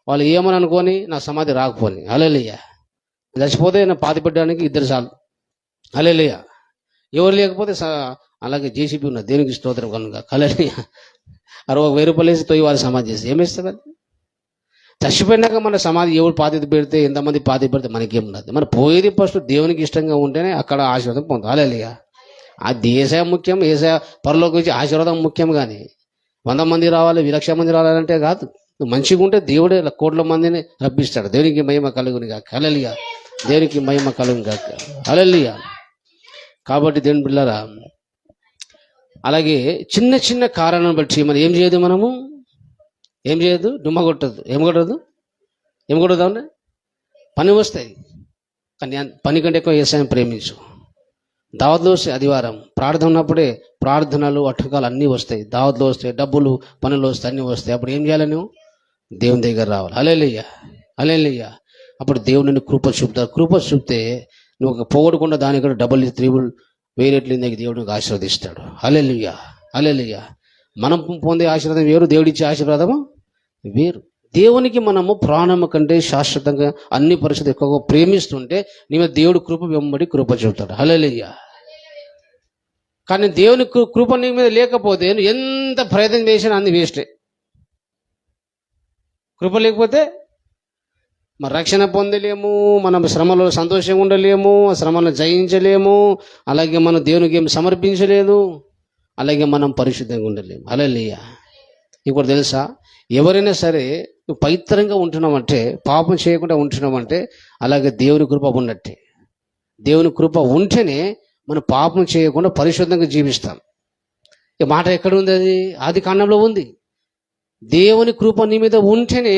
వాళ్ళు ఏమని అనుకొని నా సమాధి రాకపోని. హల్లెలూయా. చచ్చిపోతే నా పాతి పెట్టడానికి 2 చాలు. హల్లెలూయా. ఎవరు లేకపోతే అలాగే జేసీబీ ఉన్నది. దేవునికి స్తోత్రం కనుక. హల్లెలూయా. 60,000 రూపాయలు వేసి తొయ్యి వారి సమాధి చేసి ఏమిస్తుంది? చచ్చిపోయినాక మన సమాధి ఎవరు పాతి పెడితే, ఎంతమంది పాతి పెడితే మనకేమున్నది? మన పోయేది ఫస్ట్ దేవునికి ఇష్టంగా ఉంటేనే అక్కడ ఆశీర్వాదం పొందాలి. హల్లెలూయా. ఆ దేశం ముఖ్యం, పరలోకి వచ్చి ఆశీర్వాదం ముఖ్యం. కానీ 100 మంది రావాలి, 1,00,000 మంది రావాలంటే కాదు. నువ్వు మంచిగా ఉంటే దేవుడే కోట్ల మందిని రప్పిస్తాడు. దేవునికి మహిమ కలుగును గాక. హల్లెలూయా. దేవునికి మహిమ కలుగును గాక. హల్లెలూయా. కాబట్టి దేవుని బిడ్డలారా, అలాగే చిన్న చిన్న కారణం బట్టి మనం ఏం చేయదు, ఏం చేయదు, డుమ్మ కొట్టదు. ఏం కొట్టదు అవునా? పని వస్తాయి, కానీ పని కంటే ఎక్కువ యేసయ్యను ప్రేమించు. దావత్లో వస్తాయి, ఆదివారం ప్రార్థన ఉన్నప్పుడే ప్రార్థనలు అట్టకాలు అన్నీ వస్తాయి. దావత్లో వస్తాయి, డబ్బులు పనులు వస్తాయి, అన్నీ వస్తాయి. అప్పుడు ఏం చేయాలి? నువ్వు దేవుని దగ్గర రావాలి. హల్లెలూయా. హల్లెలూయా. అప్పుడు దేవుడు నిన్ను కృప చూపుతాడు. కృప చూపితే నువ్వు పోగొడకుండా దాని కూడా డబుల్ త్రిబుల్ వేరేట్లు దేవుడు నీకు ఆశీర్వదిస్తాడు. హల్లెలూయా. హల్లెలూయా. మనం పొందే ఆశీర్వాదం వేరు, దేవుడిచ్చే ఆశీర్వాదము వేరు. దేవునికి మనము ప్రాణము కంటే శాశ్వతంగా అన్ని పరిస్థితులు ఎక్కువగా ప్రేమిస్తుంటే నీ మీద దేవుడు కృప వెంబడి కృప చూపుతాడు. హల్లెలూయా. కానీ దేవుని కృప నీ మీద లేకపోతే నువ్వు ఎంత ప్రయత్నం చేసినా అన్ని వేస్టే. కృప లేకపోతే మరి రక్షణ పొందలేము, మనం శ్రమలో సంతోషంగా ఉండలేము, శ్రమను జయించలేము, అలాగే మనం దేవునికి ఏం సమర్పించలేదు, అలాగే మనం పరిశుద్ధంగా ఉండలేము. హల్లెలూయా. ఇంకోటి తెలుసా, ఎవరైనా సరే నువ్వు పవిత్రంగా ఉంటున్నామంటే, పాపం చేయకుండా ఉంటున్నామంటే అలాగే దేవుని కృప ఉన్నట్టే. దేవుని కృప ఉంటేనే మనం పాపం చేయకుండా పరిశుద్ధంగా జీవిస్తాం. ఈ మాట ఎక్కడ ఉంది? అది ఆది కాండంలో ఉంది. దేవుని కృప నీ మీద ఉంటేనే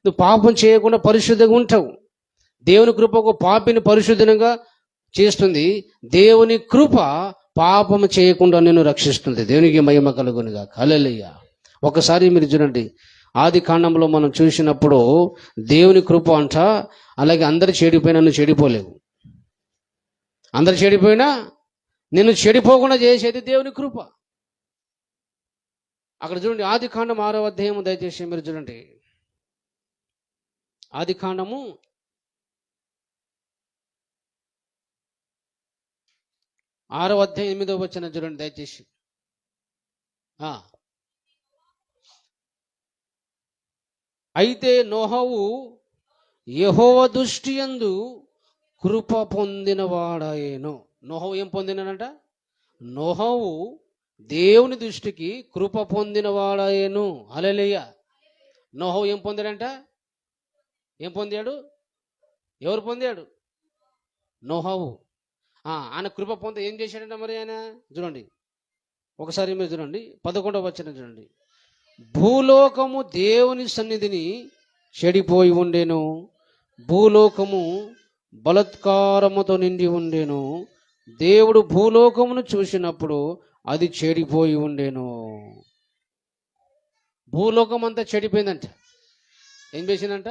నువ్వు పాపం చేయకుండా పరిశుద్ధంగా ఉంటావు. దేవుని కృప ఒక పాపిని పరిశుద్ధంగా చేస్తుంది. దేవుని కృప పాపం చేయకుండా నిన్ను రక్షిస్తుంది. దేవునికి మహిమ కలుగును గాక. హల్లెలూయా. ఒకసారి మీరు చూడండి, ఆది కాండంలో మనం చూసినప్పుడు దేవుని కృప అంట, అలాగే అందరు చెడిపోయినా నువ్వు చెడిపోలేవు. అందరు చెడిపోయినా నిన్ను చెడిపోకుండా చేసేది దేవుని కృప. అక్కడ చూడండి, ఆది కాండం 6వ అధ్యాయం దయచేసి మీరు చూడండి. ఆది కాండము 6వ అధ్యాయం 8వ వచనం చూడండి దయచేసి. అయితే నోహవు యెహోవా దృష్టి యందు కృప పొందినవాడాయేను. నోహవు ఏం పొందినాడంట? నోహవు దేవుని దృష్టికి కృప పొందినవాడాయేను. హల్లెలూయా. నోహవు ఏం పొందాడంట? ఏం పొందాడు? ఎవరు పొందాడు? నోహవు. ఆయన కృప పొంది ఏం చేశాడంట మరి ఆయన? చూడండి ఒకసారి మీరు చూడండి, 11వ వచనం చూడండి. భూలోకము దేవుని సన్నిధిని చెడిపోయి ఉండేను, భూలోకము బలత్కారముతో నిండి ఉండేను. దేవుడు భూలోకమును చూసినప్పుడు అది చెడిపోయి ఉండేను. భూలోకం అంతా చెడిపోయిందంట. ఏం చేసిందంట?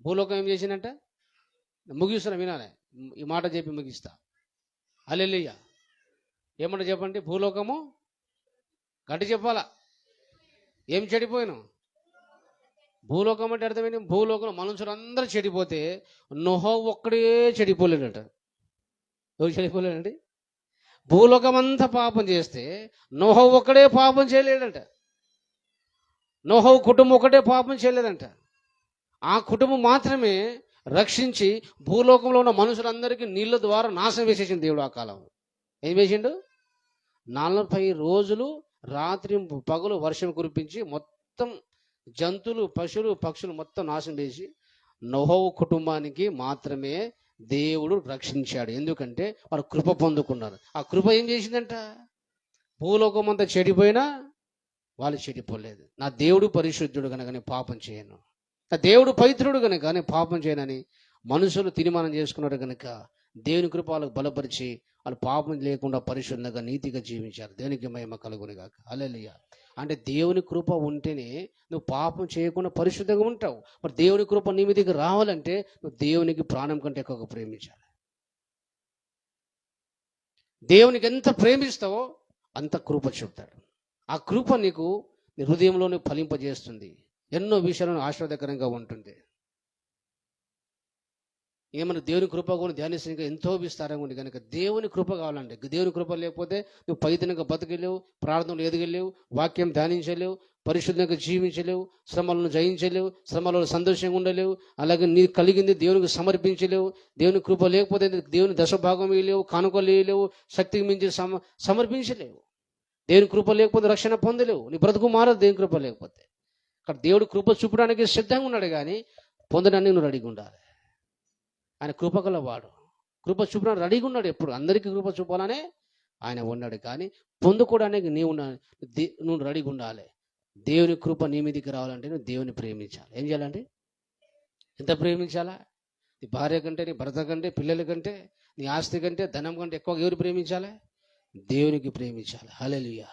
భూలోకం ఏం చేసిందంట? ముగిస్తున్నా, వినాలి, ఈ మాట చెప్పి ముగిస్తా. హల్లెలూయా. ఏమంట చెప్పండి? భూలోకము గట్టి చెప్పాలా? ఏం చెడిపోయాను? భూలోకం అంటే అర్థమైంది. భూలోకంలో మనుషులు అందరూ చెడిపోతే నోహవు ఒక్కడే చెడిపోలేడట. ఎవరు చెడిపోలేడండి? భూలోకం అంతా పాపం చేస్తే నోహవు ఒక్కడే పాపం చేయలేడంట. నోహవు కుటుంబం ఒకటే పాపం చేయలేదంట. ఆ కుటుంబం మాత్రమే రక్షించి భూలోకంలో ఉన్న మనుషులందరికీ నీళ్ళ ద్వారా నాశనం వేసేసింది దేవుడు. ఆ కాలం ఏం వేసిండు? 40 రోజులు రాత్రి పగలు వర్షం కురిపించి మొత్తం జంతువులు, పశువులు, పక్షులు మొత్తం నాశనం చేసి నోహవు కుటుంబానికి మాత్రమే దేవుడు రక్షించాడు. ఎందుకంటే వారు కృప పొందుకున్నారు. ఆ కృప ఏం చేసిందంట? భూలోకం అంతా చెడిపోయినా వాళ్ళు చెడిపోలేదు. నా దేవుడు పరిశుద్ధుడు కనుక నేను పాపం చేయను, నా దేవుడు పవిత్రుడు కనుక నేను పాపం చేయనని మనుషులు తీర్మానం చేసుకున్నారు. కనుక దేవుని కృప వాళ్ళకు బలపరిచి వాళ్ళు పాపం లేకుండా పరిశుద్ధంగా నీతిగా జీవించారు. దేవునికి మహిమ కలుగును గాక. హల్లెలూయా. అంటే దేవుని కృప ఉంటేనే నువ్వు పాపం చేయకుండా పరిశుద్ధంగా ఉంటావు. మరి దేవుని కృప నీ మీదకి రావాలంటే నువ్వు దేవునికి ప్రాణం కంటే ఎక్కువగా ప్రేమించాలి. దేవునికి ఎంత ప్రేమిస్తావో అంత కృప చూపుతాడు. ఆ కృప నీకు నీ హృదయంలోనే ఫలింపజేస్తుంది. ఎన్నో విషయాలను ఆశీర్వాదకరంగా ఉంటుంది. ఏమన్నా దేవుని కృప కూడా ధ్యానిస్తే ఇంకా ఎంతో విస్తారంగా ఉంది. కనుక దేవుని కృప కావాలంటే, దేవుని కృప లేకపోతే నువ్వు పైతనంగా బతకలేవు, ప్రార్థనలు ఎదగలేవు, వాక్యం ధ్యానించలేవు, పరిశుద్ధంగా జీవించలేవు, శ్రమలను జయించలేవు, శ్రమలలో సంతోషంగా ఉండలేవు. అలాగే నీ కలిగింది దేవునికి సమర్పించలేవు. దేవుని కృప లేకపోతే దేవుని దశభాగం వేయలేవు, కానుకలు వేయలేవు, శక్తికి మించి సమర్పించలేవు. దేవుని కృప లేకపోతే రక్షణ పొందలేవు. నీ బ్రతుకు మారదు దేవుని కృప లేకపోతే. అక్కడ దేవుడు కృప చూపడానికి సిద్ధంగా ఉన్నాడు, కానీ పొందడానికి నువ్వు రెడీగా ఉండాలి. ఆయన కృపగల వాడు, కృప చూపడానికి రెడీగా ఉన్నాడు. ఎప్పుడు అందరికీ కృప చూపాలనే ఆయన ఉన్నాడు, కానీ పొందుకోవడానికి నువ్వు రెడీగా ఉండాలి. దేవుని కృప నీ మీదకి రావాలంటే నువ్వు దేవుని ప్రేమించాలి. ఏం చేయాలంటే, ఎంత ప్రేమించాలా? నీ భార్య కంటే, నీ భర్త కంటే, పిల్లల కంటే, నీ ఆస్తి కంటే, ధనం కంటే ఎక్కువగా ఎవరు ప్రేమించాలి? దేవునికి ప్రేమించాలి. హల్లెలూయా.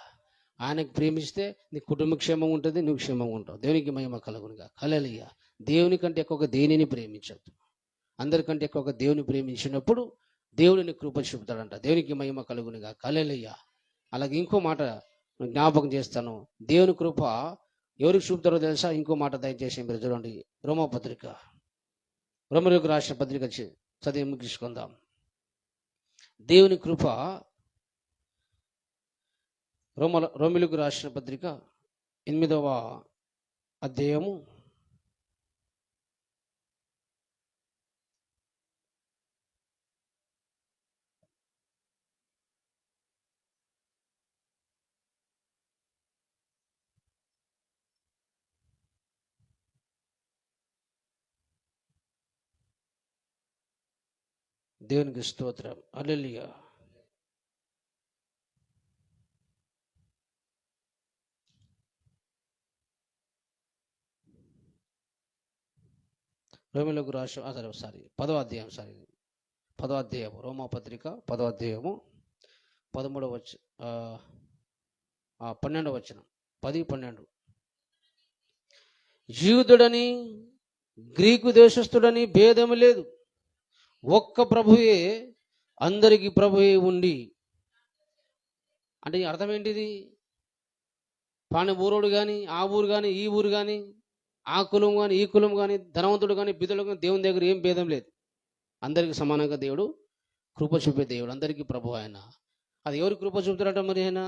ఆయనకు ప్రేమిస్తే నీ కుటుంబ క్షేమం ఉంటుంది, నువ్వు క్షేమంగా ఉంటావు. దేవునికి మహిమ కలుగునుగా. హల్లెలూయా. దేవుని కంటే ఎక్కువగా దేనిని ప్రేమించద్దు. అందరికంటే ఎక్కువగా దేవుని ప్రేమించినప్పుడు దేవుడిని కృప చూపుతాడంట. దేవునికి మహిమ కలుగునుగా. హల్లెలూయా. అలాగే ఇంకో మాట జ్ఞాపకం చేస్తాను. దేవుని కృప ఎవరికి చూపుతారో తెలుసా? ఇంకో మాట దయచేసి మీరు చూడండి. రోమీయులకు రాసిన పత్రిక చదివి ముగించుకుందాం. దేవుని కృప రోమీయులకు రాసిన పత్రిక 8వ అధ్యాయము 8వ దేవునికి స్తోత్రం. హల్లెలూయా. రోమీయులకు రాసిన 10వ అధ్యాయం 10వ అధ్యాయము రోమా పత్రిక 10వ అధ్యాయము 12వ వచనం 10-12. యూదుడని గ్రీకు దేశస్థుడని భేదము లేదు, ఒక్క ప్రభువే అందరికి ప్రభువే ఉండి. అంటే అర్థం ఏంటిది? పాని ఊరోడు కానీ, ఆ ఊరు కానీ, ఈ ఊరు కానీ, ఆ కులం కానీ, ఈ కులం కానీ, ధనవంతుడు కానీ, బిధుడు కానీ, దేవుని దగ్గర ఏం భేదం లేదు. అందరికి సమానంగా దేవుడు కృప చూపే దేవుడు, అందరికీ ప్రభు ఆయన. అది ఎవరు కృప చూపుతారట? మరి ఆయన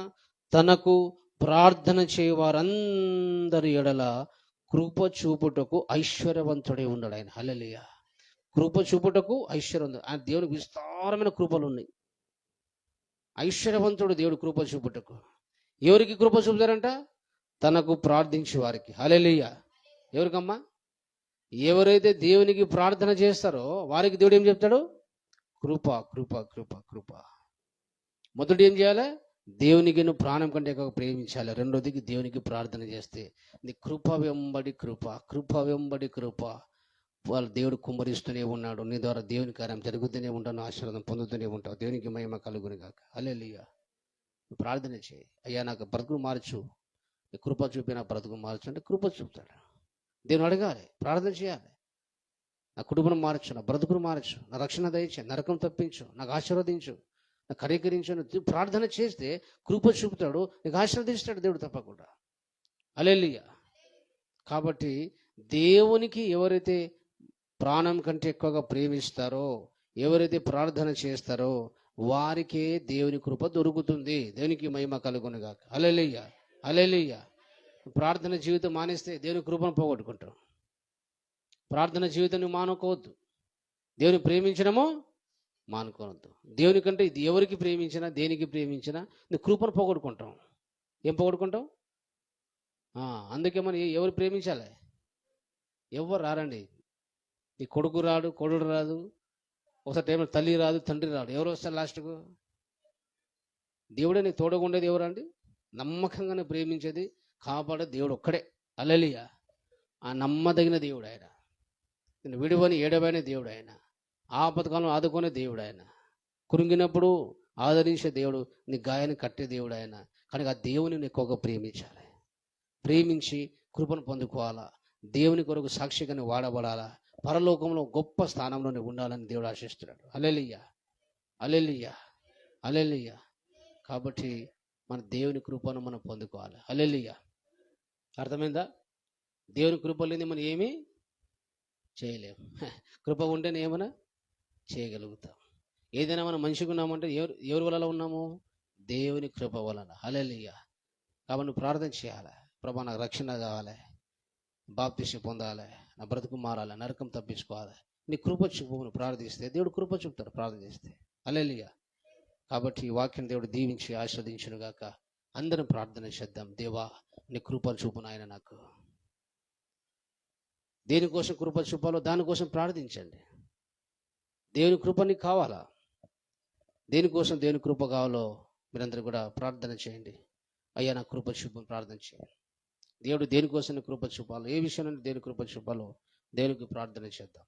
తనకు ప్రార్థన చేయవారందరి ఎడల కృప చూపుటకు ఐశ్వర్యవంతుడే ఉన్నాడు ఆయన. హల్లెలూయా. కృప చూపుటకు ఐశ్వర్యం. ఆయన దేవునికి విస్తారమైన కృపలు ఉన్నాయి. ఐశ్వర్యవంతుడు దేవుడు కృప చూపుటకు. ఎవరికి కృప చూపుతారంట? తనకు ప్రార్థించే వారికి. హల్లెలూయా. ఎవరికమ్మా? ఎవరైతే దేవునికి ప్రార్థన చేస్తారో వారికి దేవుడు ఏం చెప్తాడు? కృప కృప కృప కృప. మొదటి ఏం చేయాలి? దేవునికి నువ్వు ప్రాణం కంటే ఎక్కువ ప్రేమించాలి. రెండోదికి దేవునికి ప్రార్థన చేస్తే నీ కృప వెంబడి కృప, కృప వెంబడి కృప వాళ్ళు దేవుడు కుమ్మరిస్తూనే ఉన్నాడు. నీ ద్వారా దేవుని కార్యం జరుగుతూనే ఉంటాను, ఆశీర్వాదం పొందుతూనే ఉంటావు. దేవునికి మహిమ కలుగును గాక. హల్లెలూయా. ప్రార్థన చేయి. అయ్యా నాకు బ్రతుకు మార్చు, నీ కృప చూపి నా బ్రతుకు మార్చు అంటే కృప చూపుతాడు. దేవుని అడగాలి, ప్రార్థన చేయాలి. నా కుటుంబం మార్చు, నా బ్రతుకును మార్చు, నా రక్షణ దయచు, నరకం తప్పించు, నాకు ఆశీర్వదించు, నాకు కరీకరించు. ప్రార్థన చేస్తే కృప చూపుతాడు, నీకు ఆశీర్వదిస్తాడు దేవుడు తప్పకుండా. హల్లెలూయా. కాబట్టి దేవునికి ఎవరైతే ప్రాణం కంటే ఎక్కువగా ప్రేమిస్తారో, ఎవరైతే ప్రార్థన చేస్తారో వారికే దేవుని కృప దొరుకుతుంది. దేవునికి మహిమ కలుగునుగా. హల్లెలూయా. హల్లెలూయా. ప్రార్థన జీవితం మానేస్తే దేవుని కృపను పోగొట్టుకుంటాం. ప్రార్థన జీవితాన్ని మానుకోవద్దు. దేవుని ప్రేమించడము మానుకోవద్దు. దేవుని కంటే ఇది ఎవరికి ప్రేమించినా, దేనికి ప్రేమించినా నువ్వు కృపను పోగొట్టుకుంటాం. ఏం పోగొట్టుకుంటాం? అందుకే మనం ఎవరు ప్రేమించాలి? ఎవరు రారండి. నీ కొడుకు రాడు, కొడుడు రాదు, ఒకసారి టైంలో తల్లి రాదు, తండ్రి రాడు. ఎవరు వస్తారు లాస్ట్కు? దేవుడే నీకు తోడుగా ఉండేది ఎవరండి? నమ్మకంగానే ప్రేమించేది కాపాడే దేవుడు ఒక్కడే. హల్లెలూయా. ఆ నమ్మదగిన దేవుడు ఆయన. నేను విడువని ఏడవైన దేవుడు ఆయన. ఆపదకాలం ఆదుకునే దేవుడు ఆయన. కురింగినప్పుడు ఆదరించే దేవుడు, నీ గాయాన్ని కట్టే దేవుడు ఆయన. కనుక ఆ దేవుని ఎక్కువగా ప్రేమించాలి. ప్రేమించి కృపను పొందుకోవాలా. దేవుని కొరకు సాక్షిగానే వాడబడాలా. పరలోకంలో గొప్ప స్థానంలోనే ఉండాలని దేవుడు ఆశిస్తున్నాడు. హల్లెలూయా. హల్లెలూయా. హల్లెలూయా. కాబట్టి మన దేవుని కృపను మనం పొందుకోవాలి. హల్లెలూయా. అర్థమైందా? దేవుని కృప లేని మనం ఏమీ చేయలేము. కృప ఉంటేనే ఏమన్నా చేయగలుగుతాం. ఏదైనా మనం మంచిగా ఉన్నామంటే ఎవరి వల్ల ఉన్నాము? దేవుని కృప వలన. హల్లెలూయా. కాబట్టి నువ్వు ప్రార్థన చేయాలి. ప్రభా, నాకు రక్షణ కావాలి, బాప్తిస్మం పొందాలి, నా బ్రతుకు మారాలి, నరకం తప్పించుకోవాలి, నీ కృప చూపును ప్రార్థిస్తే దేవుడు కృప చూపుతాడు ప్రార్థన చేస్తే. హల్లెలూయా. కాబట్టి ఈ వాక్యం దేవుడు దీవించి ఆస్వాదించును గాక. అందరం ప్రార్థన చేద్దాం. దేవా, నీ కృప చూపు నాయన. నాకు దేనికోసం కృప చూపాలో దానికోసం ప్రార్థించండి. దేవుని కృప నీకు కావాలా? దేనికోసం దేవుని కృప కావాలో మీరందరూ కూడా ప్రార్థన చేయండి. అయ్యా, నా కృప చూపును ప్రార్థన చేయండి. దేవుడు దేనికోసం కృప చూపాలో, ఏ విషయంలో దేవుని కృప చూపాలో దేవునికి ప్రార్థన చేద్దాం.